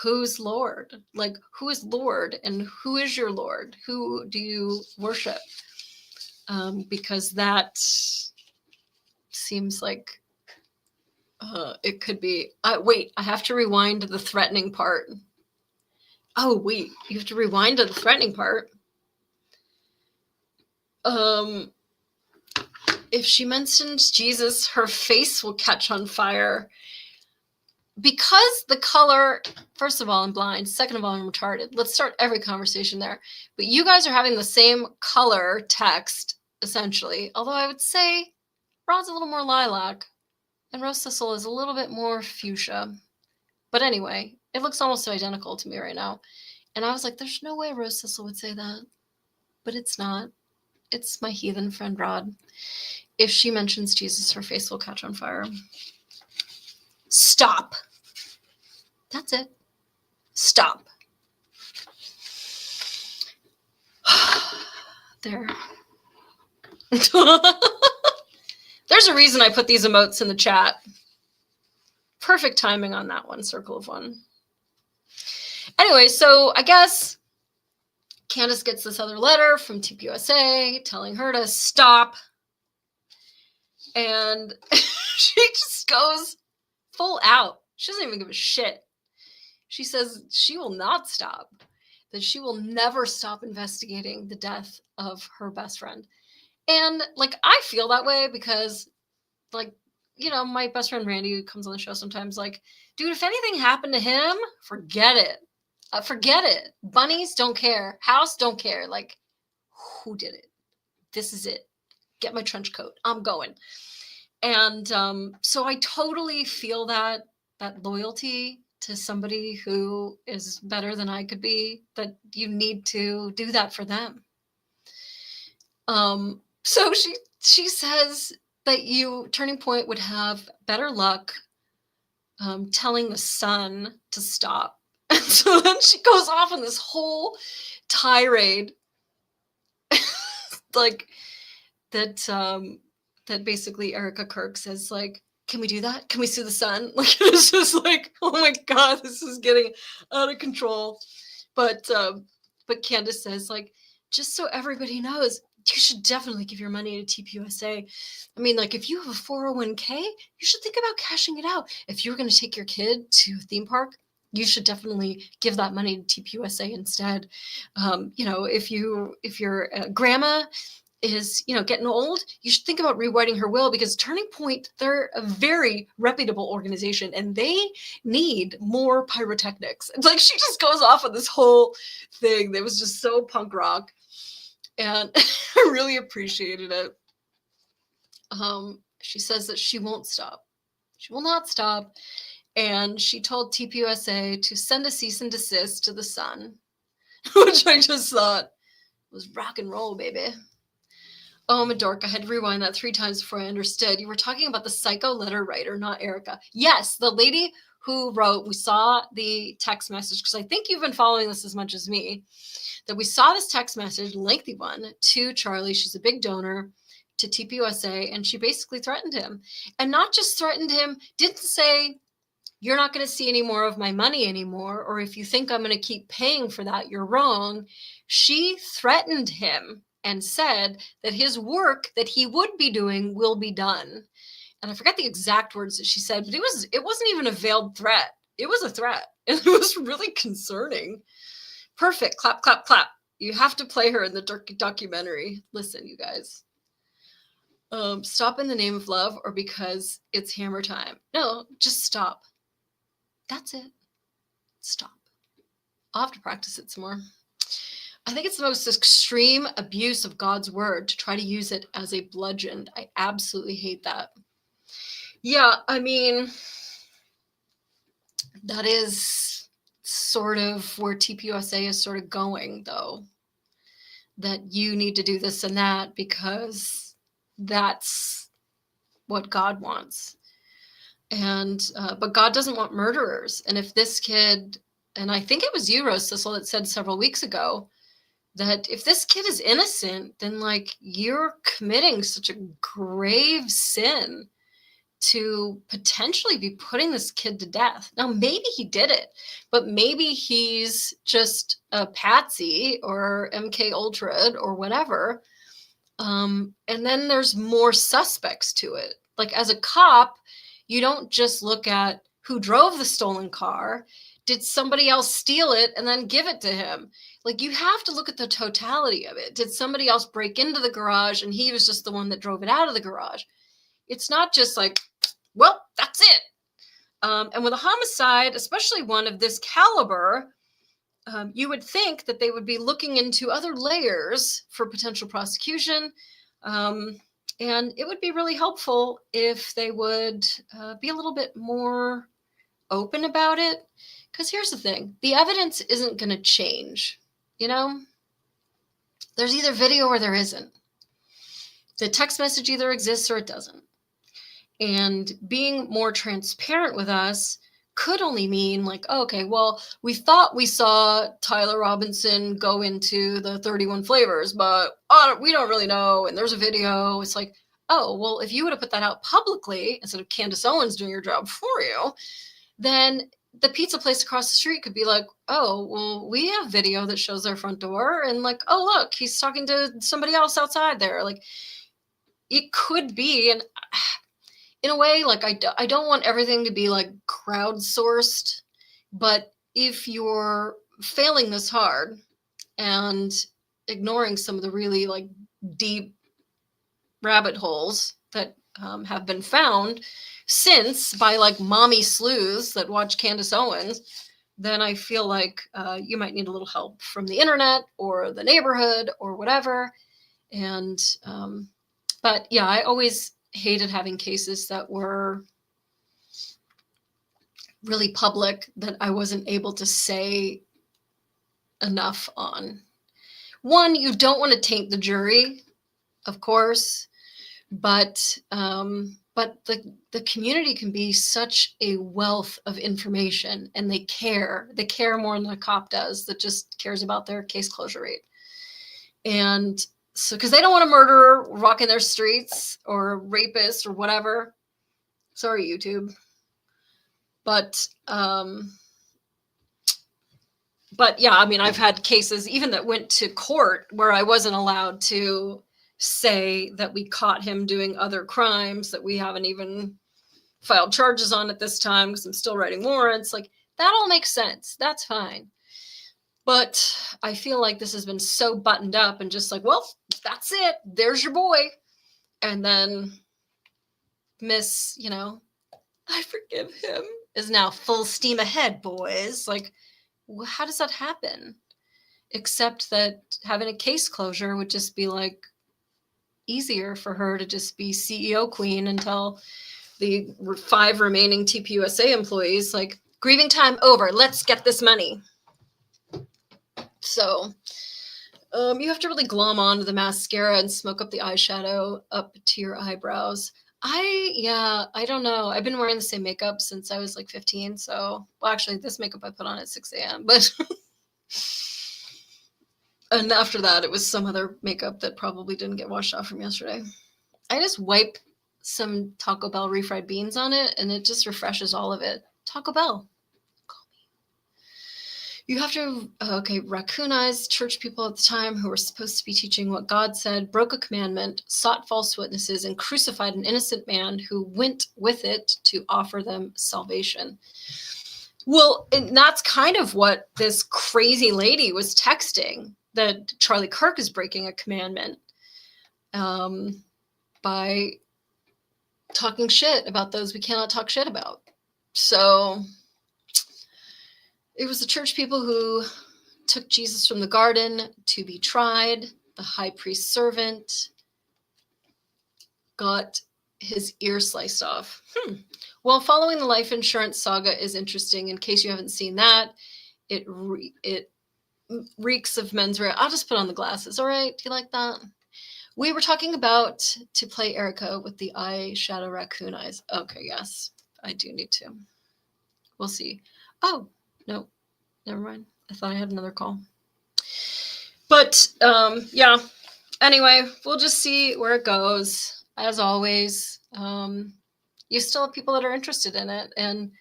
who's Lord? Like, who is Lord and who is your Lord? Who do you worship? Because that seems like it could be. Wait, I have to rewind to the threatening part. Oh, wait, you have to rewind to the threatening part. If she mentions Jesus, her face will catch on fire. Because the color, first of all, I'm blind. Second of all, I'm retarded. Let's start every conversation there. But you guys are having the same color text, essentially. Although I would say Rod's a little more lilac and Rose Sissel is a little bit more fuchsia. But anyway, it looks almost identical to me right now. And I was like, there's no way Rose Sissel would say that. But it's not. It's my heathen friend Rod. If she mentions Jesus, her face will catch on fire. Stop. That's it. Stop. There. There's a reason I put these emotes in the chat. Perfect timing on that one, circle of one. Anyway, so I guess Candace gets this other letter from TPUSA telling her to stop. And she just goes full out. She doesn't even give a shit. She says she will not stop, that she will never stop investigating the death of her best friend. And, like, I feel that way because, like, my best friend Randy, who comes on the show sometimes, like, dude, if anything happened to him, forget it. Forget it. Bunnies don't care. House don't care. Like, who did it? This is it. Get my trench coat. I'm going. And so I totally feel that loyalty to somebody who is better than I could be, that you need to do that for them. So she says that Turning Point would have better luck telling the sun to stop. And so then she goes off on this whole tirade, like that basically Erica Kirk says, like, can we do that? Can we sue the sun? Like, it's just like, oh my God, this is getting out of control. But Candace says, like, just so everybody knows, you should definitely give your money to TPUSA. I mean, like, if you have a 401k, you should think about cashing it out. If you're going to take your kid to a theme park, you should definitely give that money to TPUSA instead. If you're a grandma is, getting old, you should think about rewriting her will, because Turning Point, they're a very reputable organization and they need more pyrotechnics. Like, she just goes off on this whole thing that was just so punk rock. And I really appreciated it. She says that she won't stop. She will not stop. And she told TPUSA to send a cease and desist to the Sun, which I just thought was rock and roll, baby. Oh, I'm a dork. I had to rewind that 3 times before I understood. You were talking about the psycho letter writer, not Erica. Yes, the lady who wrote, we saw the text message, because I think you've been following this as much as me, that we saw this text message, lengthy one, to Charlie. She's a big donor to TPUSA, and she basically threatened him. And not just threatened him, didn't say, you're not going to see any more of my money anymore, or if you think I'm going to keep paying for that, you're wrong. She threatened him and said that his work that he would be doing will be done. And I forget the exact words that she said, but it wasn't even a veiled threat. It was a threat. And it was really concerning. Perfect. Clap, clap, clap. You have to play her in the documentary. Listen, you guys. Stop in the name of love, or because it's hammer time. No, just stop. That's it. Stop. I'll have to practice it some more. I think it's the most extreme abuse of God's word to try to use it as a bludgeon. I absolutely hate that. Yeah, I mean, that is sort of where TPUSA is sort of going, though. That you need to do this and that because that's what God wants. And but God doesn't want murderers. And if this kid, and I think it was you, Rose Sissel, that said several weeks ago that if this kid is innocent, then like you're committing such a grave sin to potentially be putting this kid to death. Now, maybe he did it, but maybe he's just a patsy or MK Ultra or whatever. And then there's more suspects to it. Like, as a cop, you don't just look at who drove the stolen car. Did somebody else steal it and then give it to him? Like, you have to look at the totality of it. Did somebody else break into the garage and he was just the one that drove it out of the garage? It's not just like, well, that's it. And with a homicide, especially one of this caliber, you would think that they would be looking into other layers for potential prosecution. And it would be really helpful if they would be a little bit more open about it. Because here's the thing. The evidence isn't going to change, There's either video or there isn't. The text message either exists or it doesn't. And being more transparent with us could only mean like, oh, okay, well, we thought we saw Tyler Robinson go into the 31 flavors, but we don't really know. And there's a video. It's like, oh, well, if you would have put that out publicly instead of Candace Owens doing your job for you, then the pizza place across the street could be like, oh, well, we have video that shows their front door. And like, oh, look, he's talking to somebody else outside there. Like, it could be. And in a way, like, I don't want everything to be like crowdsourced, but if you're failing this hard and ignoring some of the really like deep rabbit holes that have been found since by like mommy sleuths that watch Candace Owens, then I feel like you might need a little help from the internet or the neighborhood or whatever. And but yeah, I always hated having cases that were really public that I wasn't able to say enough on. One, you don't want to taint the jury, of course, but the community can be such a wealth of information, and they care more than a cop does that just cares about their case closure rate. And so, because they don't want a murderer walking their streets or a rapist or whatever. Sorry, YouTube. But yeah, I mean, I've had cases even that went to court where I wasn't allowed to say that we caught him doing other crimes that we haven't even filed charges on at this time because I'm still writing warrants. Like, that all makes sense. That's fine. But I feel like this has been so buttoned up and just like, well, that's it. There's your boy. And then Miss, I forgive him, is now full steam ahead, boys. Like, how does that happen? Except that having a case closure would just be like easier for her to just be CEO queen until the 5 remaining TPUSA employees, like, grieving time over. Let's get this money. So you have to really glom onto the mascara and smoke up the eyeshadow up to your eyebrows. I don't know. I've been wearing the same makeup since I was like 15. So, well, actually, this makeup I put on at 6 a.m. But, and after that, it was some other makeup that probably didn't get washed off from yesterday. I just wipe some Taco Bell refried beans on it, and it just refreshes all of it. Taco Bell. You have to, raccoonized church people at the time who were supposed to be teaching what God said, broke a commandment, sought false witnesses, and crucified an innocent man who went with it to offer them salvation. Well, and that's kind of what this crazy lady was texting, that Charlie Kirk is breaking a commandment by talking shit about those we cannot talk shit about. So it was the church people who took Jesus from the garden to be tried. The high priest's servant got his ear sliced off. Well, following the life insurance saga is interesting. In case you haven't seen that, it reeks of menswear. I'll just put on the glasses. All right. Do you like that? We were talking about to play Erica with the eyeshadow raccoon eyes. Okay. Yes, I do need to. We'll see. Oh, no, never mind. I thought I had another call. But yeah, anyway, we'll just see where it goes. As always, you still have people that are interested in it. And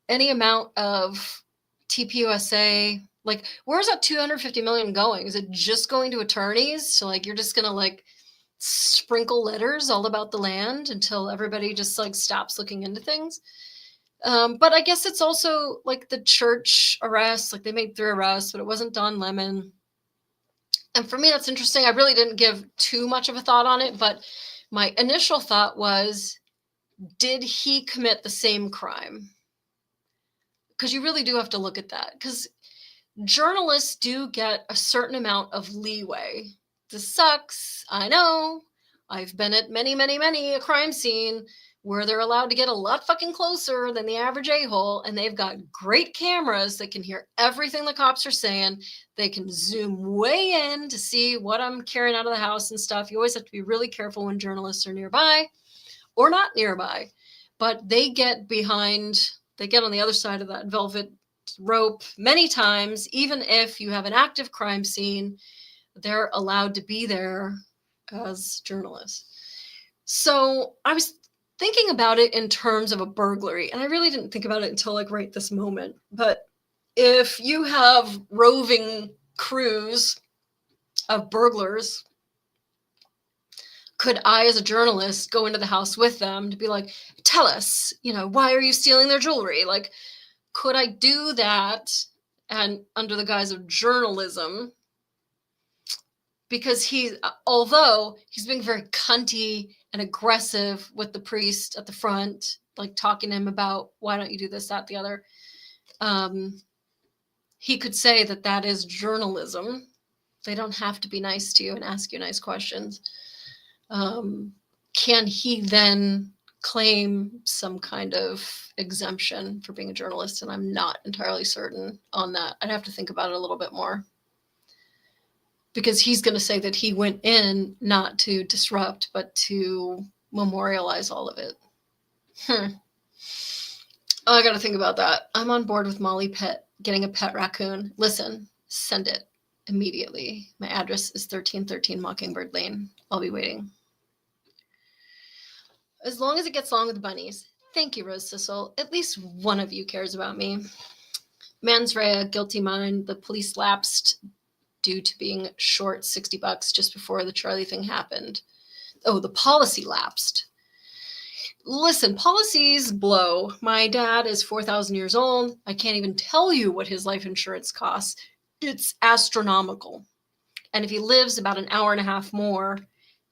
any amount of TPUSA, like, where's that 250 million going? Is it just going to attorneys? So, like, you're just going to, like, sprinkle letters all about the land until everybody just, like, stops looking into things? But I guess it's also like the church arrests, like they made 3 arrests, but it wasn't Don Lemon. And for me, that's interesting. I really didn't give too much of a thought on it, but my initial thought was, did he commit the same crime? Because you really do have to look at that, because journalists do get a certain amount of leeway. This sucks. I know. I've been at many, many, many a crime scene where they're allowed to get a lot fucking closer than the average a-hole, and they've got great cameras that can hear everything the cops are saying. They can zoom way in to see what I'm carrying out of the house and stuff. You always have to be really careful when journalists are nearby or not nearby, but they get on the other side of that velvet rope many times. Even if you have an active crime scene, they're allowed to be there as journalists. So I was thinking about it in terms of a burglary, and I really didn't think about it until like right this moment. But if you have roving crews of burglars, could I, as a journalist, go into the house with them to be like, tell us, why are you stealing their jewelry? Like, could I do that and under the guise of journalism? Because although he's being very cunty and aggressive with the priest at the front, like talking to him about, why don't you do this, that, the other? He could say that is journalism. They don't have to be nice to you and ask you nice questions. Can he then claim some kind of exemption for being a journalist? And I'm not entirely certain on that. I'd have to think about it a little bit more. Because he's going to say that he went in not to disrupt, but to memorialize all of it. I got to think about that. I'm on board with Molly getting a pet raccoon. Listen, send it immediately. My address is 1313 Mockingbird Lane. I'll be waiting. As long as it gets along with the bunnies. Thank you, Rose Sissel. At least one of you cares about me. Mens rea, guilty mind. The police lapsed due to being short $60 just before the Charlie thing happened. Oh, the policy lapsed. Listen, policies blow. My dad is 4,000 years old. I can't even tell you what his life insurance costs. It's astronomical. And if he lives about an hour and a half more,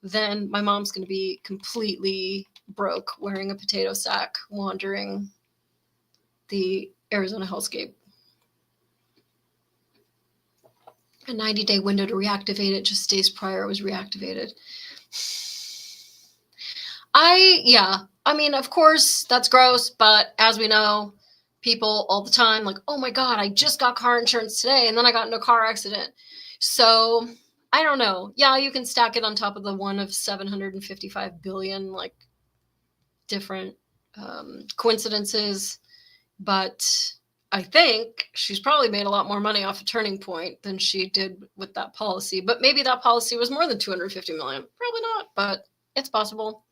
then my mom's going to be completely broke, wearing a potato sack, wandering the Arizona hellscape. A 90-day window to reactivate it, just days prior it was reactivated. I mean, of course, that's gross, but as we know, people all the time like, oh my God, I just got car insurance today, and then I got into a car accident. So I don't know. Yeah, you can stack it on top of the one of 755 billion, like, different coincidences. But I think she's probably made a lot more money off a Turning Point than she did with that policy. But maybe that policy was more than 250 million. Probably not, but it's possible.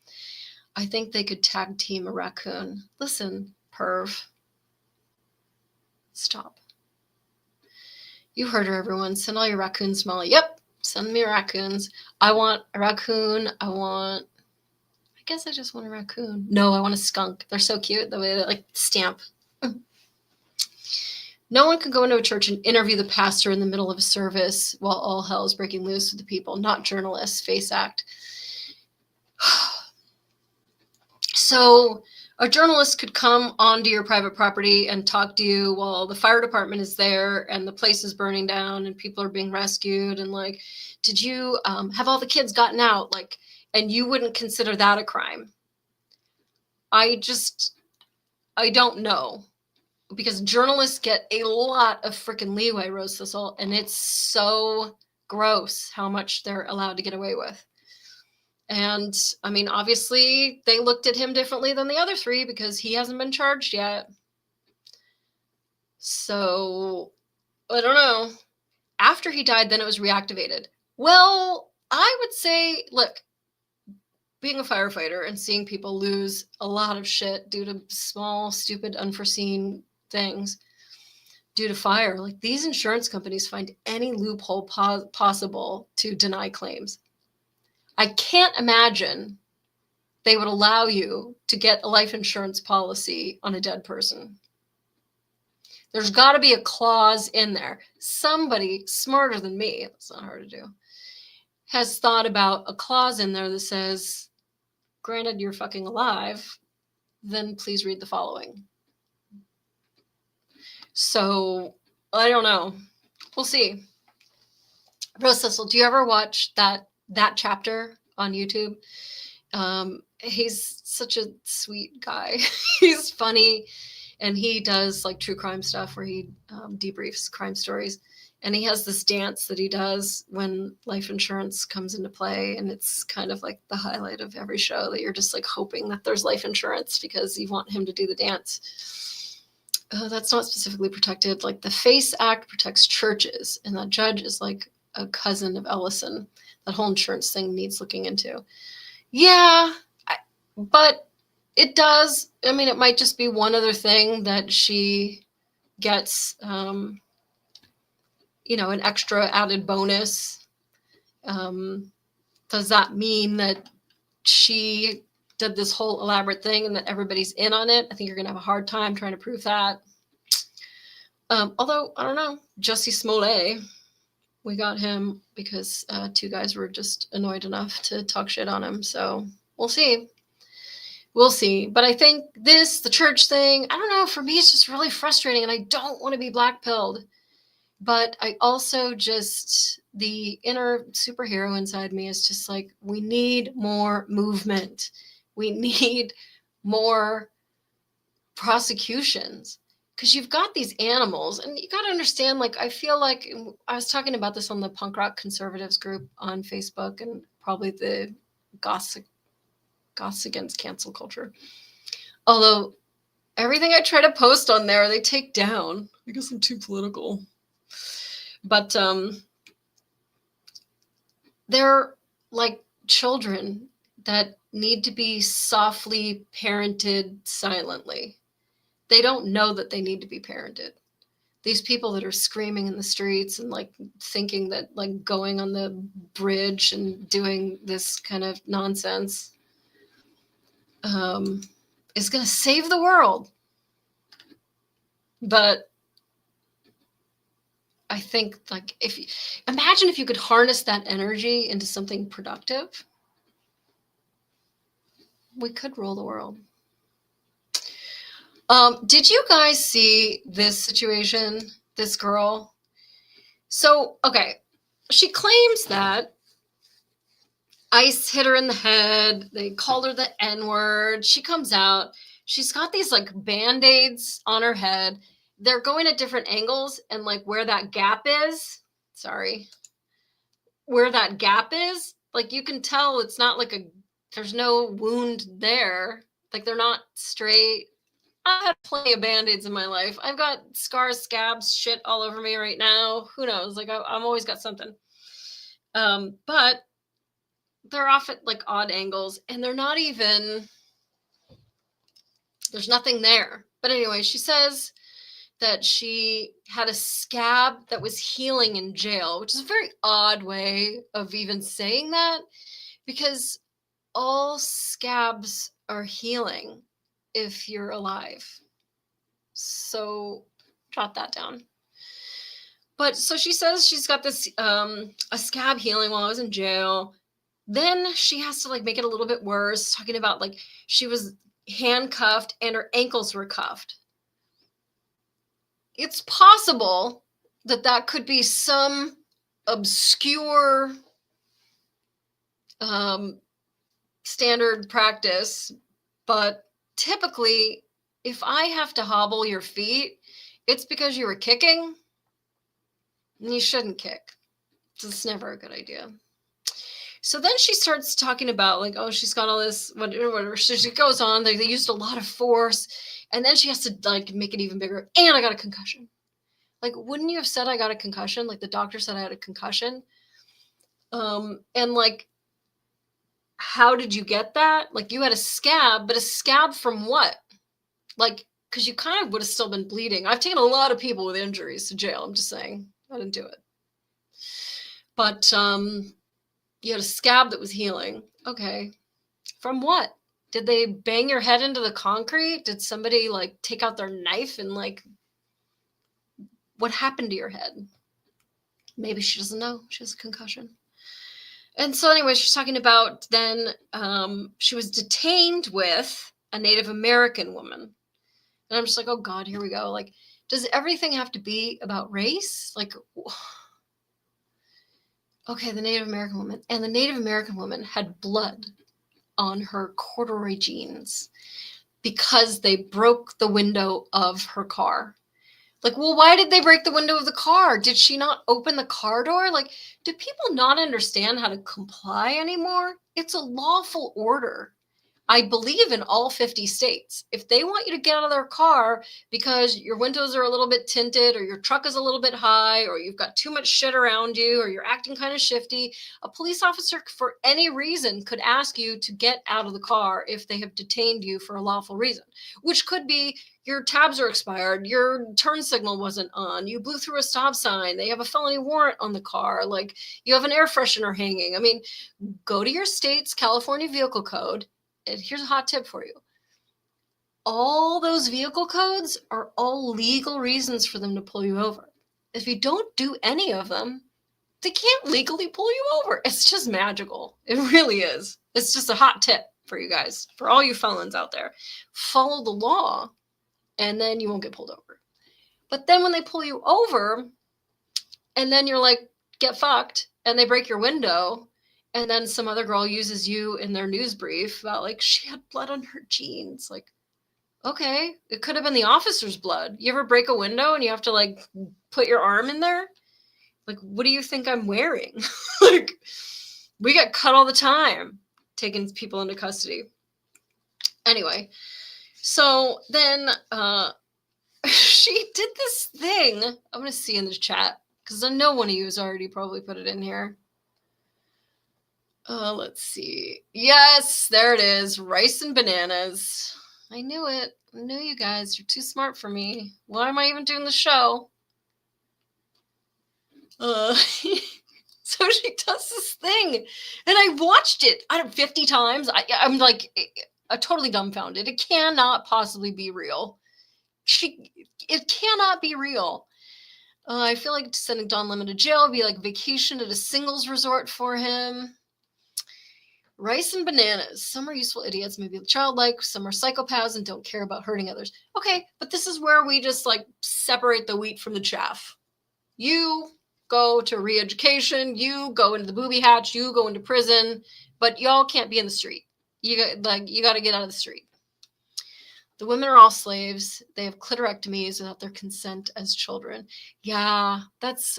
I think they could tag team a raccoon. Listen, perv. Stop. You heard her, everyone. Send all your raccoons to Molly. Yep, send me raccoons. I want a raccoon. I guess I just want a raccoon. No, I want a skunk. They're so cute. The way they like stamp. No one can go into a church and interview the pastor in the middle of a service while all hell is breaking loose with the people. Not journalists. Face act. So a journalist could come onto your private property and talk to you while the fire department is there and the place is burning down and people are being rescued. And like, did you have all the kids gotten out? Like, and you wouldn't consider that a crime. I don't know, because journalists get a lot of freaking leeway, Rose Thistle, and it's so gross how much they're allowed to get away with. And I mean, obviously they looked at him differently than the other three because he hasn't been charged yet. So I don't know. After he died, then it was reactivated. Well, I would say, look, being a firefighter and seeing people lose a lot of shit due to small, stupid, unforeseen things due to fire, like, these insurance companies find any loophole possible to deny claims. I can't imagine they would allow you to get a life insurance policy on a dead person. There's got to be a clause in there. Somebody smarter than me, it's not hard to do, has thought about a clause in there that says, granted you're fucking alive, then please read the following. So I don't know. We'll see. Rose Thistle, do you ever watch that chapter on YouTube? He's such a sweet guy. He's funny, and he does like true crime stuff where he debriefs crime stories. And he has this dance that he does when life insurance comes into play. And it's kind of like the highlight of every show, that you're just like hoping that there's life insurance because you want him to do the dance. That's not specifically protected. Like, the FACE Act protects churches, and that judge is like a cousin of Ellison. That whole insurance thing needs looking into. Yeah, but it does. I mean, it might just be one other thing that she gets, an extra added bonus. Does that mean that she did this whole elaborate thing and that everybody's in on it? I think you're going to have a hard time trying to prove that. Although, I don't know, Jussie Smollett, we got him because two guys were just annoyed enough to talk shit on him. So we'll see. We'll see. But I think the church thing, I don't know, for me, it's just really frustrating, and I don't want to be black-pilled. But I also the inner superhero inside me is just like, we need more movement. We need more prosecutions. Because you've got these animals, and you got to understand, like, I feel like I was talking about this on the Punk Rock Conservatives group on Facebook, and probably the Goths Against Cancel Culture. Although everything I try to post on there, they take down. I guess I'm too political. But they're like children that need to be softly parented silently. They don't know that they need to be parented. These people that are screaming in the streets and like thinking that like going on the bridge and doing this kind of nonsense is going to save the world. But I think like imagine if you could harness that energy into something productive, we could rule the world. Did you guys see this situation? This girl? So, okay. She claims that ICE hit her in the head. They called her the N-word. She comes out. She's got these like Band-Aids on her head. They're going at different angles, and like where that gap is, where that gap is, like you can tell it's not like there's no wound there. Like they're not straight. I've had plenty of Band-Aids in my life. I've got scars, scabs, shit all over me right now. Who knows? Like I've always got something. But they're off at like odd angles, and they're not even, there's nothing there. But anyway, she says that she had a scab that was healing in jail, which is a very odd way of even saying that, because all scabs are healing if you're alive. So jot that down. But so she says she's got this a scab healing while I was in jail. Then she has to like make it a little bit worse, talking about like she was handcuffed and her ankles were cuffed. It's possible that that could be some obscure standard practice, but typically if I have to hobble your feet, it's because you were kicking, and you shouldn't kick. It's never a good idea. So then she starts talking about like, oh, she's got all this, whatever. So she goes on, they used a lot of force, and then she has to like make it even bigger. And I got a concussion. Like, wouldn't you have said I got a concussion? Like the doctor said I had a concussion. And like, how did you get that? Like you had a scab, but a scab from what? Like, because you kind of would have still been bleeding. I've taken a lot of people with injuries to jail. I'm just saying, I didn't do it. But you had a scab that was healing. Okay. From what? Did they bang your head into the concrete? Did somebody like take out their knife and like, what happened to your head? Maybe she doesn't know. She has a concussion. And so anyway, she's talking about then she was detained with a Native American woman. And I'm just like, oh God, here we go. Like, does everything have to be about race? Like, okay, the Native American woman. And the Native American woman had blood on her corduroy jeans because they broke the window of her car. Like, well, why did they break the window of the car? Did she not open the car door? Like, do people not understand how to comply anymore? It's a lawful order. I believe in all 50 states. If they want you to get out of their car because your windows are a little bit tinted or your truck is a little bit high or you've got too much shit around you or you're acting kind of shifty, a police officer for any reason could ask you to get out of the car if they have detained you for a lawful reason, which could be your tabs are expired, your turn signal wasn't on, you blew through a stop sign, they have a felony warrant on the car, like you have an air freshener hanging. I mean, go to your state's California Vehicle Code. And here's a hot tip for you. All those vehicle codes are all legal reasons for them to pull you over. If you don't do any of them, they can't legally pull you over. It's just magical. It really is. It's just a hot tip for you guys, for all you felons out there. Follow the law, and then you won't get pulled over. But then when they pull you over, and then you're like, get fucked, and they break your window, and then some other girl uses you in their news brief about like, she had blood on her jeans. Like, okay, it could have been the officer's blood. You ever break a window and you have to like put your arm in there? Like, what do you think I'm wearing? Like, we get cut all the time taking people into custody. Anyway, so then she did this thing. I'm going to see in the chat because I know one of you has already probably put it in here. Let's see. Yes, there it is. Rice and bananas. I knew it. I knew you guys. You're too smart for me. Why am I even doing the show? So she does this thing, and I watched it 50 times. I'm like, totally dumbfounded. It cannot possibly be real. It cannot be real. I feel like sending Don Lemon to jail would be like vacation at a singles resort for him. Rice and bananas. Some are useful idiots, maybe childlike. Some are psychopaths and don't care about hurting others. Okay, but this is where we just like separate the wheat from the chaff. You go to re-education. You go into the booby hatch. You go into prison. But y'all can't be in the street. You got to get out of the street. The women are all slaves. They have clitorectomies without their consent as children. Yeah, that's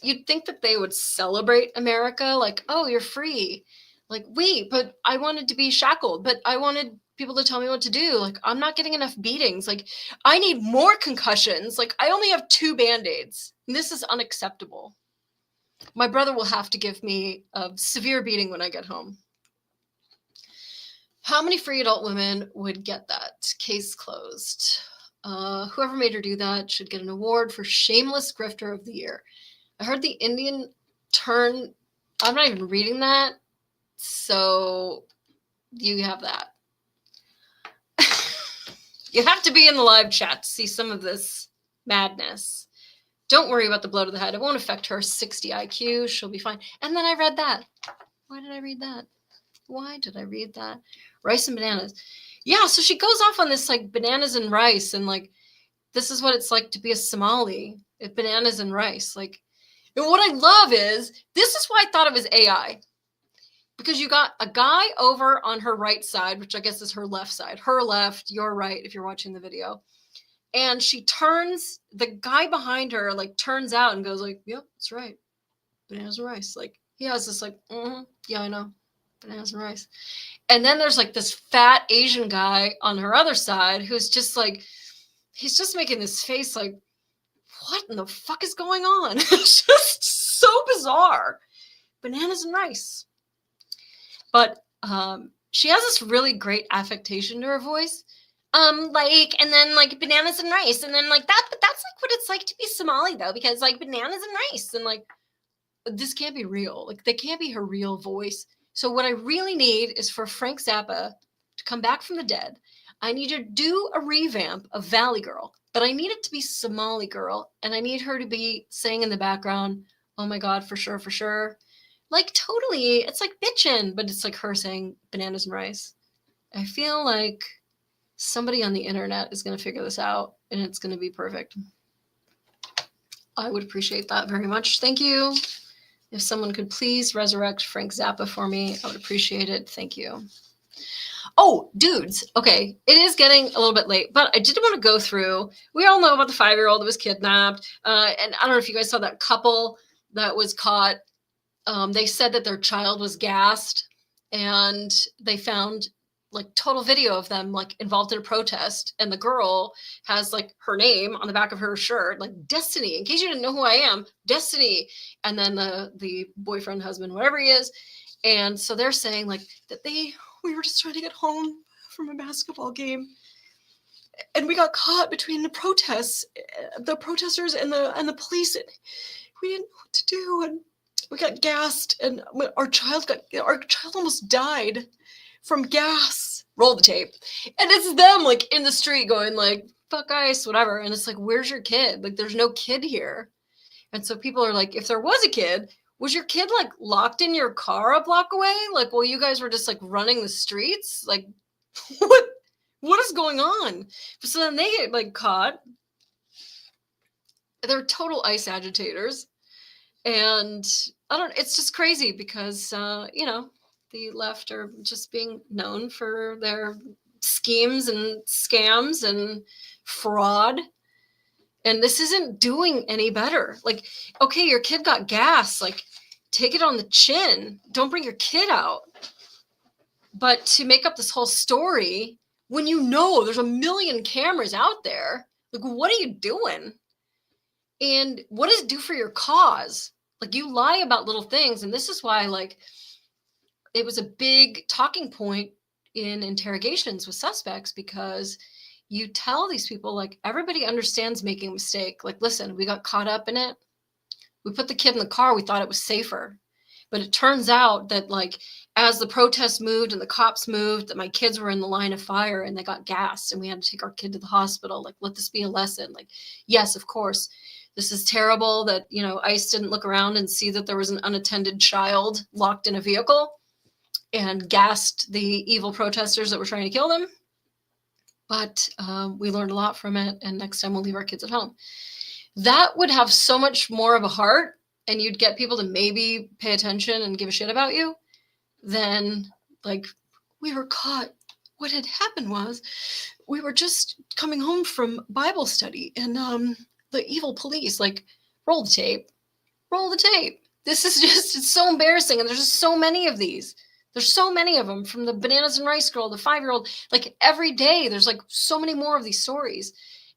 you'd think that they would celebrate America, like, oh, you're free. Like, wait, but I wanted to be shackled, but I wanted people to tell me what to do. Like, I'm not getting enough beatings. Like, I need more concussions. Like, I only have 2 Band-Aids. And this is unacceptable. My brother will have to give me a severe beating when I get home. How many free adult women would get that? Case closed. Whoever made her do that should get an award for Shameless Grifter of the Year. I heard the Indian turn. I'm not even reading that. So you have that. You have to be in the live chat to see some of this madness. Don't worry about the blow to the head. It won't affect her 60 IQ. She'll be fine. And then I read that. Why did I read that? Why did I read that? Rice and bananas. Yeah, so she goes off on this like bananas and rice and like this is what it's like to be a Somali. Bananas and rice. Like, and what I love is this is why I thought it was AI. Because you got a guy over on her right side, which I guess is her left side. Her left, your right if you're watching the video. And she turns, the guy behind her like turns out and goes like, yep, that's right. Bananas and rice. Like he has this like, yeah, I know. Bananas and rice. And then there's like this fat Asian guy on her other side who's just like, he's just making this face like, what in the fuck is going on? It's just so bizarre. Bananas and rice. But she has this really great affectation to her voice. Like, and then like bananas and rice. And then like that, but that's like what it's like to be Somali though, because like bananas and rice and like, this can't be real. Like they can't be her real voice. So what I really need is for Frank Zappa to come back from the dead. I need to do a revamp of Valley Girl, but I need it to be Somali Girl. And I need her to be saying in the background, oh my God, for sure, for sure. Like totally, it's like bitchin', but it's like her saying bananas and rice. I feel like somebody on the internet is going to figure this out and it's going to be perfect. I would appreciate that very much. Thank you. If someone could please resurrect Frank Zappa for me, I would appreciate it. Thank you. Oh, dudes. Okay. It is getting a little bit late, but I did want to go through. We all know about the 5-year-old that was kidnapped. And I don't know if you guys saw that couple that was caught. They said that their child was gassed and they found like total video of them like involved in a protest. And the girl has like her name on the back of her shirt, like Destiny, in case you didn't know who I am, Destiny. And then the boyfriend, husband, whatever he is. And so they're saying like that we were just trying to get home from a basketball game. And we got caught between the protesters and the police. And we didn't know what to do. And we got gassed and our child almost died from gas. Roll the tape. And it's them like in the street going like, fuck ice, whatever. And it's like, where's your kid? Like, there's no kid here. And so people are like, if there was a kid, was your kid like locked in your car a block away? Like, well, you guys were just like running the streets. Like, what is going on? So then they get like caught. They're total ICE agitators. And it's just crazy because, the left are just being known for their schemes and scams and fraud. And this isn't doing any better. Like, okay, your kid got gas. Like, take it on the chin. Don't bring your kid out. But to make up this whole story, when you know there's a million cameras out there, like, what are you doing? And what does it do for your cause? Like, you lie about little things. And this is why, like, it was a big talking point in interrogations with suspects, because you tell these people, like, everybody understands making a mistake. Like, listen, we got caught up in it. We put the kid in the car. We thought it was safer. But it turns out that like as the protests moved and the cops moved, that my kids were in the line of fire and they got gassed and we had to take our kid to the hospital. Like, let this be a lesson. Like, yes, of course, this is terrible that, you know, ICE didn't look around and see that there was an unattended child locked in a vehicle and gassed the evil protesters that were trying to kill them. But we learned a lot from it. And next time we'll leave our kids at home. That would have so much more of a heart, and you'd get people to maybe pay attention and give a shit about you than like, we were caught. What had happened was we were just coming home from Bible study and the evil police, like, roll the tape. This is just, it's so embarrassing. And there's just so many of these. There's so many of them, from the bananas and rice girl, the 5-year-old, like every day, there's like so many more of these stories.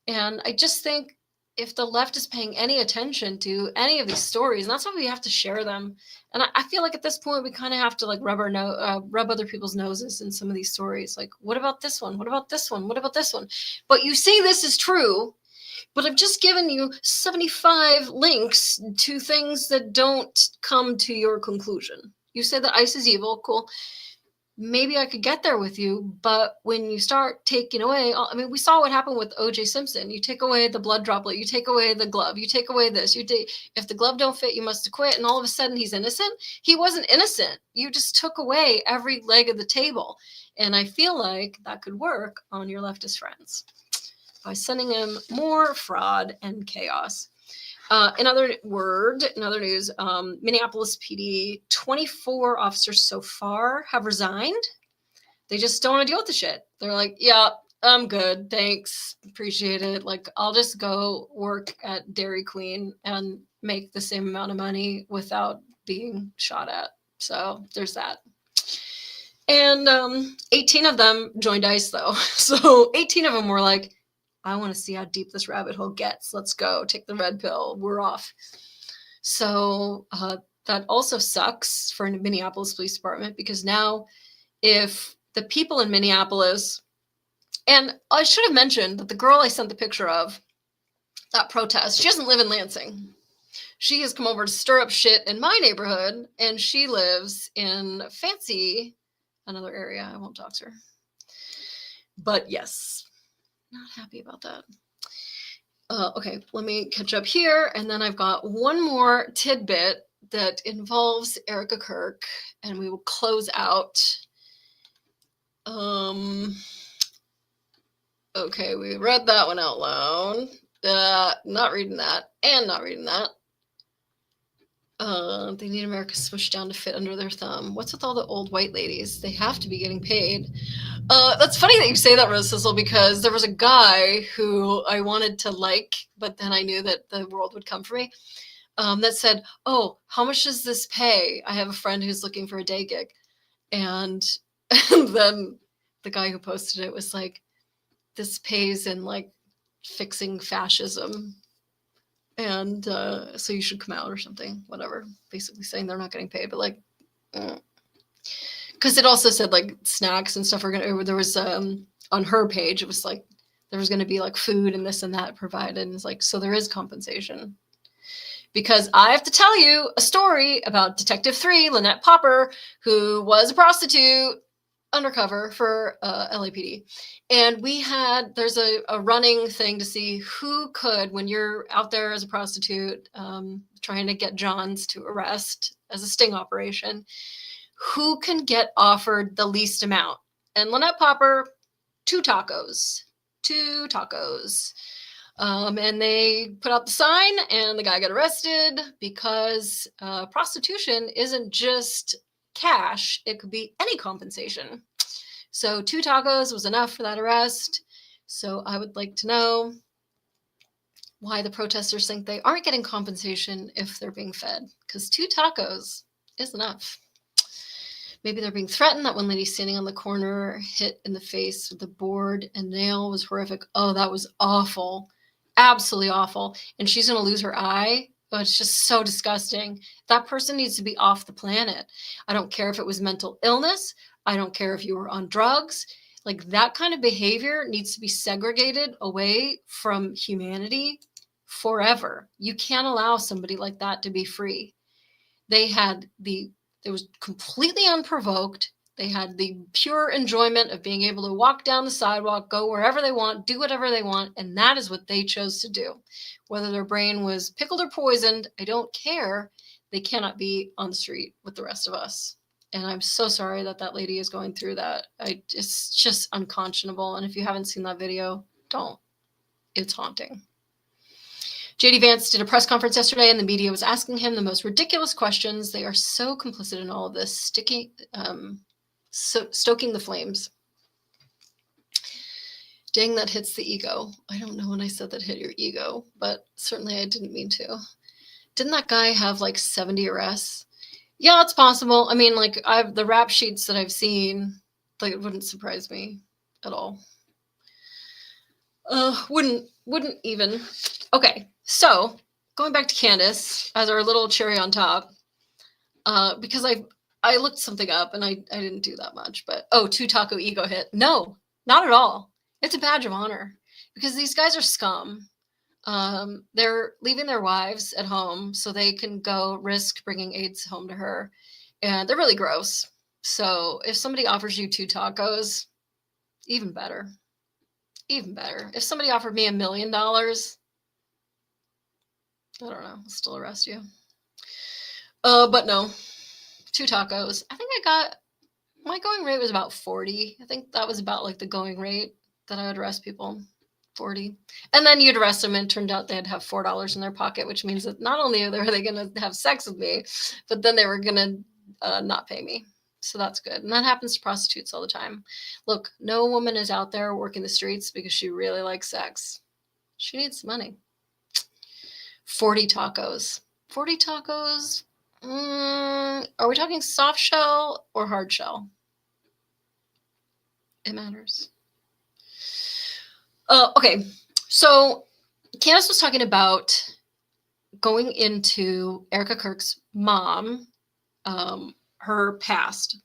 And I just think if the left is paying any attention to any of these stories, and that's why we have to share them. And I feel like at this point, we kind of have to like rub other people's noses in some of these stories. Like, what about this one? What about this one? What about this one? But you say this is true, but I've just given you 75 links to things that don't come to your conclusion. You said that ICE is evil. Cool. Maybe I could get there with you, but when you start taking away, I mean, we saw what happened with O.J. Simpson. You take away the blood droplet, you take away the glove, you take away this, if the glove don't fit, you must acquit, and all of a sudden he's innocent. He wasn't innocent. You just took away every leg of the table. And I feel like that could work on your leftist friends by sending him more fraud and chaos. In other news, Minneapolis PD, 24 officers so far have resigned. They just don't want to deal with the shit. They're like, yeah, I'm good. Thanks. Appreciate it. Like, I'll just go work at Dairy Queen and make the same amount of money without being shot at. So there's that. And 18 of them joined ICE, though. So 18 of them were like, I want to see how deep this rabbit hole gets. Let's go. Take the red pill. We're off. So that also sucks for Minneapolis Police Department, because now if the people in Minneapolis, and I should have mentioned that the girl I sent the picture of, that protest, she doesn't live in Lansing. She has come over to stir up shit in my neighborhood, and she lives in fancy, another area. I won't dox her. But yes. Not happy about that. Okay, let me catch up here. And then I've got one more tidbit that involves Erica Kirk, and we will close out. Okay, we read that one out loud. Not reading that, and not reading that. They need America smushed down to fit under their thumb. What's with all the old white ladies? They have to be getting paid. That's funny that you say that, Rose Sizzle, because there was a guy who I wanted to like, but then I knew that the world would come for me, that said, oh, how much does this pay? I have a friend who's looking for a day gig. And then the guy who posted it was like, this pays in like fixing fascism. And so you should come out or something, whatever, basically saying they're not getting paid, but like, because it also said like snacks and stuff are going to, there was on her page, it was like, there was going to be like food and this and that provided. And it's like, so there is compensation. Because I have to tell you a story about Detective 3, Lynette Popper, who was a prostitute undercover for LAPD. And there's a running thing to see who could, when you're out there as a prostitute, trying to get Johns to arrest as a sting operation, who can get offered the least amount. And Lynette Popper, 2 tacos. And they put out the sign and the guy got arrested because prostitution isn't just cash. It could be any compensation. So 2 tacos was enough for that arrest. So I would like to know why the protesters think they aren't getting compensation if they're being fed, because 2 tacos is enough. Maybe they're being threatened. That one lady standing on the corner hit in the face with a board and nail was horrific. Oh, that was awful. Absolutely awful. And she's going to lose her eye. Oh, it's just so disgusting. That person needs to be off the planet. I don't care if it was mental illness. I don't care if you were on drugs. Like, that kind of behavior needs to be segregated away from humanity forever. You can't allow somebody like that to be free. They had the It was completely unprovoked. They had the pure enjoyment of being able to walk down the sidewalk, go wherever they want, do whatever they want, and that is what they chose to do. Whether their brain was pickled or poisoned, I don't care. They cannot be on the street with the rest of us. And I'm so sorry that that lady is going through that. It's just unconscionable. And if you haven't seen that video, don't. It's haunting. JD Vance did a press conference yesterday, and the media was asking him the most ridiculous questions. They are so complicit in all of this, stoking the flames. Dang, that hits the ego. I don't know when I said that hit your ego, but certainly I didn't mean to. Didn't that guy have like 70 arrests? Yeah, it's possible. I mean, like the rap sheets that I've seen, like it wouldn't surprise me at all. Wouldn't even. Okay, so going back to Candace as our little cherry on top, because I looked something up and I didn't do that much, but 2 taco ego hit. No, not at all. It's a badge of honor because these guys are scum. They're leaving their wives at home so they can go risk bringing AIDS home to her. And they're really gross. So if somebody offers you 2 tacos, even better. Even better. If somebody offered me $1 million, I don't know, I'll still arrest you. But no, 2 tacos. I think my going rate was about 40. I think that was about like the going rate that I would arrest people, 40. And then you'd arrest them and it turned out they'd have $4 in their pocket, which means that not only are they going to have sex with me, but then they were going to not pay me. So that's good. And that happens to prostitutes all the time. Look, no woman is out there working the streets because she really likes sex. She needs money. 40 tacos. 40 tacos. Are we talking soft shell or hard shell? It matters. Okay, so Candace was talking about going into Erica Kirk's mom, her past.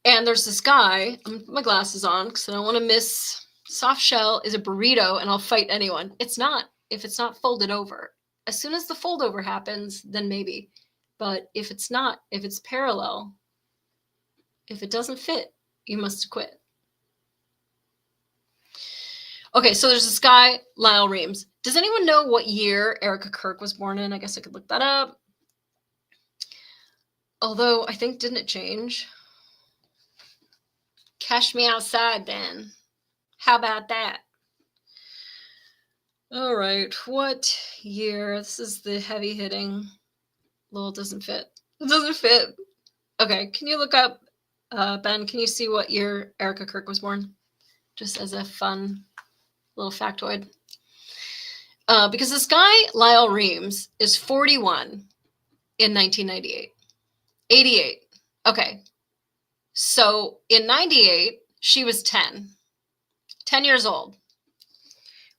And there's this guy, I'm gonna put my glasses on because I don't want to miss. Soft shell is a burrito and I'll fight anyone. It's not, if it's not folded over. As soon as the fold over happens, then maybe. But if it's not, if it's parallel, if it doesn't fit, you must quit. Okay, so there's this guy, Lyle Reams. Does anyone know what year Erica Kirk was born in? I guess I could look that up. Although, I think, didn't it change? Cash me outside, then. How about that? All right, what year? This is the heavy hitting. Lol, doesn't fit. It doesn't fit. Okay, can you look up, Ben, can you see what year Erica Kirk was born? Just as a fun little factoid. Because this guy, Lyle Reams, is 41 in 1998. 88. Okay. So in 98, she was 10. 10 years old.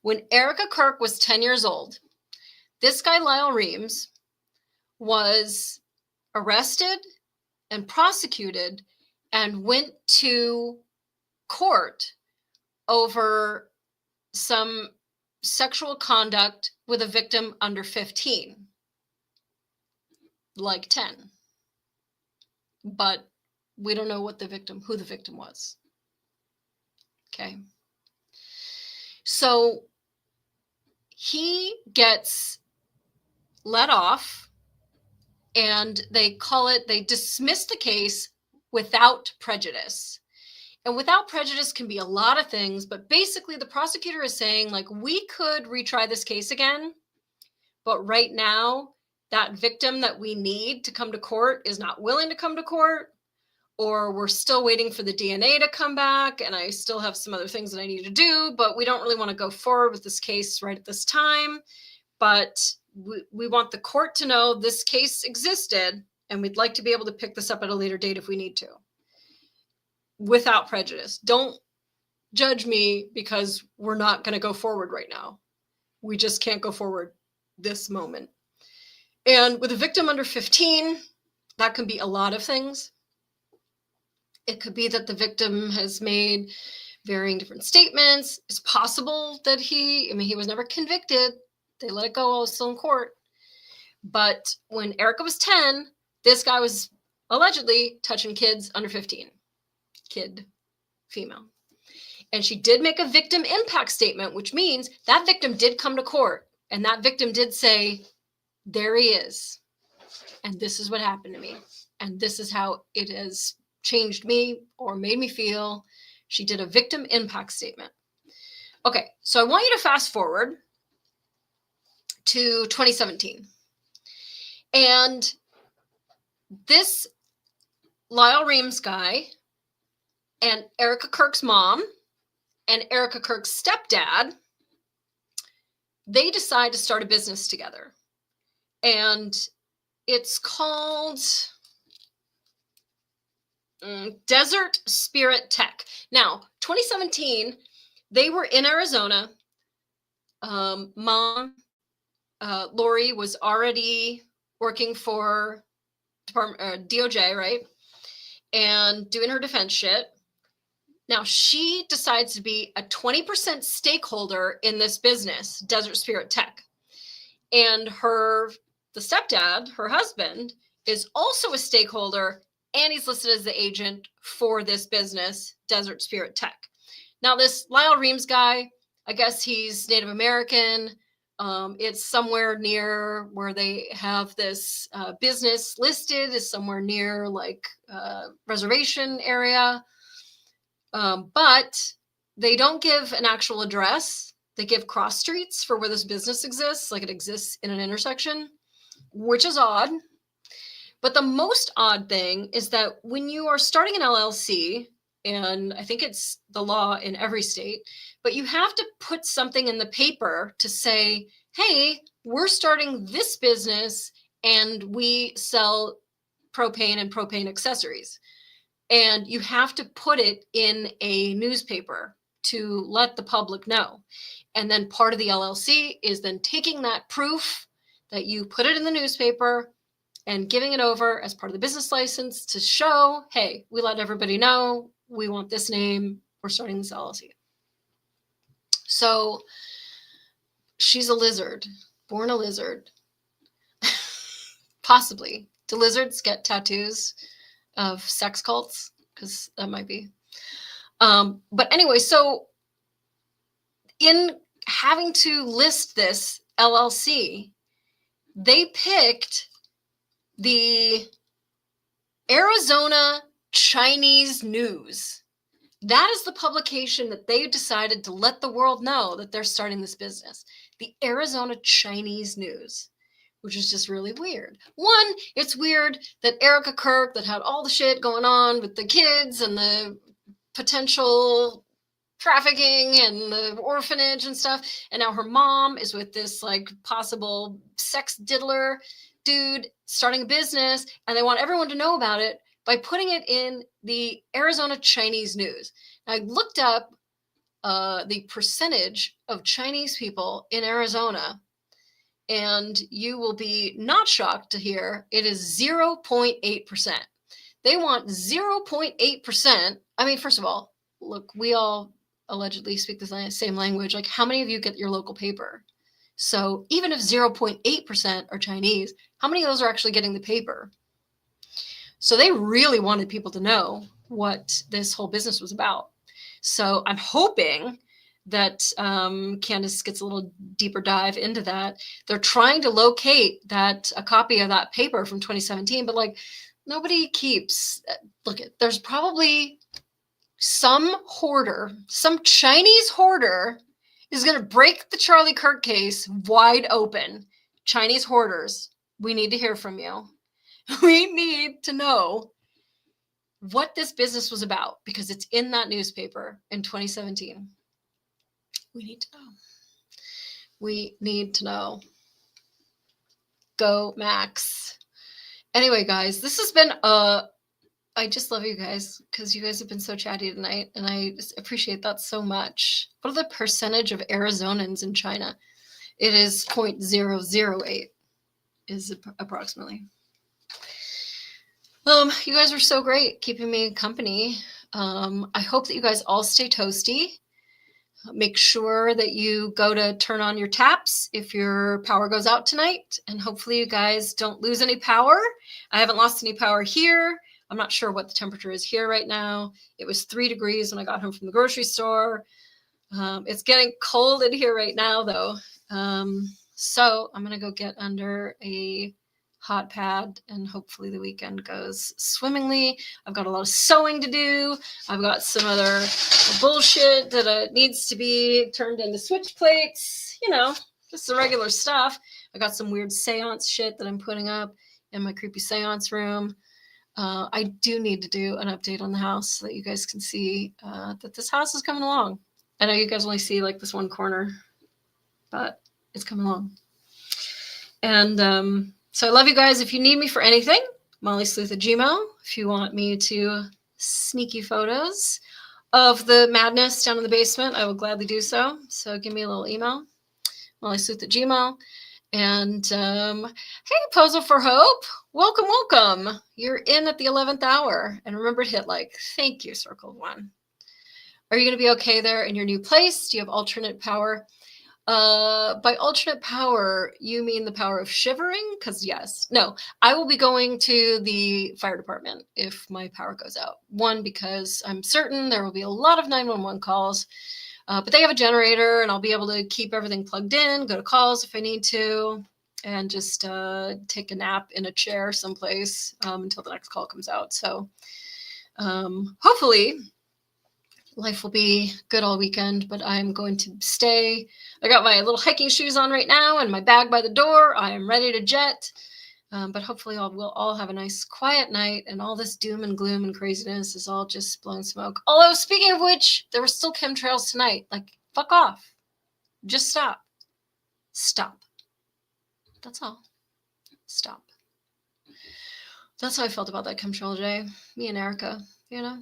When Erica Kirk was 10 years old, this guy, Lyle Reams, was arrested and prosecuted and went to court over some sexual conduct with a victim under 15, like 10. But we don't know who the victim was. Okay. So he gets let off and they dismiss the case without prejudice. And without prejudice can be a lot of things, but basically the prosecutor is saying, like, we could retry this case again, but right now that victim that we need to come to court is not willing to come to court, or we're still waiting for the DNA to come back, and I still have some other things that I need to do, but we don't really want to go forward with this case right at this time. But we want the court to know this case existed, and we'd like to be able to pick this up at a later date if we need to. Without prejudice. Don't judge me because we're not going to go forward right now. We just can't go forward this moment. And with a victim under 15, that can be a lot of things. It could be that the victim has made varying different statements. It's possible that he was never convicted. They let it go while it was still in court. But when Erica was 10, this guy was allegedly touching kids under 15. Kid, female. And she did make a victim impact statement, which means that victim did come to court. And that victim did say, there he is. And this is what happened to me. And this is how it has changed me or made me feel. She did a victim impact statement. Okay, so I want you to fast forward to 2017. And this Lyle Reams guy and Erica Kirk's mom and Erica Kirk's stepdad, they decide to start a business together. And it's called Desert Spirit Tech. Now, 2017, they were in Arizona. Mom, Lori, was already working for DOJ, right? And doing her defense shit. Now, she decides to be a 20% stakeholder in this business, Desert Spirit Tech. And the stepdad, her husband, is also a stakeholder, and he's listed as the agent for this business, Desert Spirit Tech. Now, this Lyle Reams guy, I guess he's Native American. It's somewhere near where they have this business listed, is somewhere near like reservation area. But they don't give an actual address. They give cross streets for where this business exists, like it exists in an intersection, which is odd. But the most odd thing is that when you are starting an LLC, and I think it's the law in every state, but you have to put something in the paper to say, hey, we're starting this business and we sell propane and propane accessories. And you have to put it in a newspaper to let the public know. And then part of the LLC is then taking that proof that you put it in the newspaper and giving it over as part of the business license to show, hey, we let everybody know we want this name. We're starting this LLC. So she's a lizard, born a lizard. Possibly. Do lizards get tattoos of sex cults? Because that might be. But anyway, so in having to list this LLC, they picked the Arizona Chinese News. That is the publication that they decided to let the world know that they're starting this business. The Arizona Chinese News, which is just really weird. One, it's weird that Erica Kirk, that had all the shit going on with the kids and the potential trafficking and the orphanage and stuff, and now her mom is with this like possible sex diddler dude starting a business, and they want everyone to know about it by putting it in the Arizona Chinese News. I looked up the percentage of Chinese people in Arizona, and you will be not shocked to hear it is 0.8%. They want 0.8%. I mean, first of all, look, we all allegedly speak the same language. Like, how many of you get your local paper? So even if 0.8% are Chinese, how many of those are actually getting the paper? So they really wanted people to know what this whole business was about. So I'm hoping that Candace gets a little deeper dive into that. They're trying to locate a copy of that paper from 2017, but like nobody keeps. Look, there's probably some hoarder, some Chinese hoarder is going to break the Charlie Kirk case wide open. Chinese hoarders, we need to hear from you. We need to know what this business was about because it's in that newspaper in 2017. We need to know. We need to know. Go, Max. Anyway, guys, this has been I just love you guys because you guys have been so chatty tonight, and I just appreciate that so much. What are the percentage of Arizonans in China? It is 0.008 is approximately. You guys are so great keeping me company. I hope that you guys all stay toasty. Make sure that you go to turn on your taps if your power goes out tonight. And hopefully you guys don't lose any power. I haven't lost any power here. I'm not sure what the temperature is here right now. It was 3 degrees when I got home from the grocery store. It's getting cold in here right now, though. So I'm going to go get under a hot pad and hopefully the weekend goes swimmingly. I've got a lot of sewing to do. I've got some other bullshit that needs to be turned into switch plates, you know, just the regular stuff. I got some weird seance shit that I'm putting up in my creepy seance room. I do need to do an update on the house so that you guys can see that this house is coming along. I know you guys only see like this one corner, but it's coming along. And so I love you guys. If you need me for anything, Sleuth at Gmail. If you want me to sneaky photos of the madness down in the basement, I will gladly do so. So give me a little email, Sleuth at Gmail. And hey, Puzzle for Hope. Welcome, welcome. You're in at the 11th hour. And remember to hit like. Thank you, Circle of One. Are you going to be okay there in your new place? Do you have alternate power? By alternate power, you mean the power of shivering? Because yes. No, I will be going to the fire department if my power goes out. One, because I'm certain there will be a lot of 911 calls. But they have a generator and I'll be able to keep everything plugged in, go to calls if I need to, and just take a nap in a chair someplace until the next call comes out. So hopefully life will be good all weekend, but I'm going to stay. I got my little hiking shoes on right now and my bag by the door. I am ready to jet. But hopefully we'll all have a nice quiet night and all this doom and gloom and craziness is all just blowing smoke. Although speaking of which, there were still chemtrails tonight. Like, fuck off. Just stop. Stop. That's all. Stop. That's how I felt about that chemtrail day. Me and Erica, you know.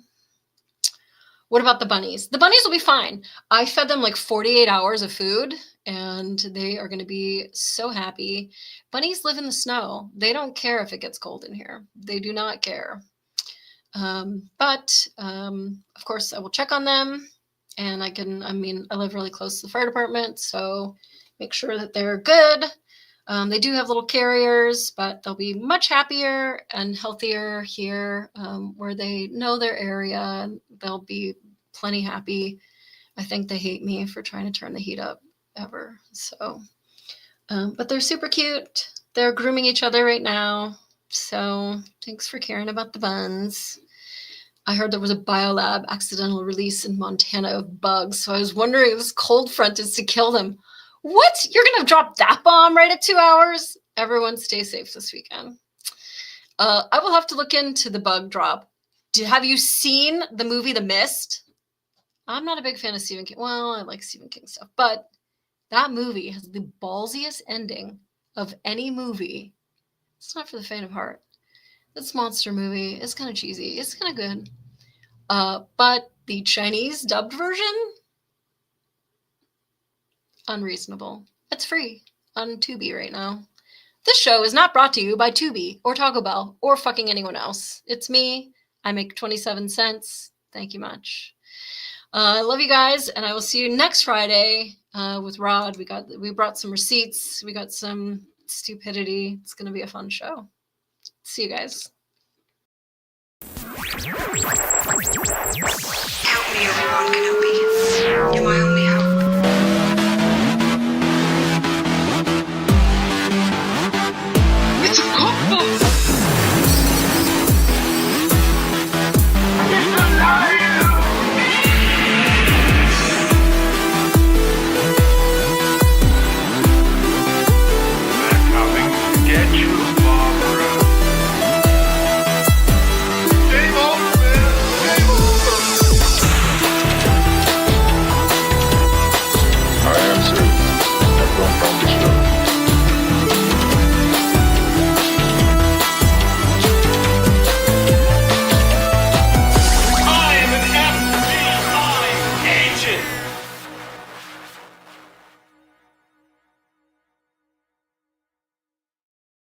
What about the bunnies? The bunnies will be fine. I fed them like 48 hours of food and they are going to be so happy. Bunnies live in the snow. They don't care if it gets cold in here. They do not care. But of course I will check on them and I live really close to the fire department. So make sure that they're good. They do have little carriers, but they'll be much happier and healthier here where they know their area. They'll be plenty happy. I think they hate me for trying to turn the heat up ever. So, but they're super cute. They're grooming each other right now. So thanks for caring about the buns. I heard there was a biolab accidental release in Montana of bugs. So I was wondering if this cold front is to kill them. What? You're going to drop that bomb right at 2 hours? Everyone stay safe this weekend. I will have to look into the bug drop. Have you seen the movie The Mist? I'm not a big fan of Stephen King. Well, I like Stephen King stuff. But that movie has the ballsiest ending of any movie. It's not for the faint of heart. This monster movie is kind of cheesy. It's kind of good. But the Chinese dubbed version? Unreasonable. It's free on Tubi right now. This show is not brought to you by Tubi or Taco Bell or fucking anyone else. It's me. I make 27 cents. Thank you much. I love you guys, and I will see you next Friday with Rod. We brought some receipts. We got some stupidity. It's going to be a fun show. See you guys. Help me, Obi-Wan Kenobi. You're my only hope. It's a cookbook!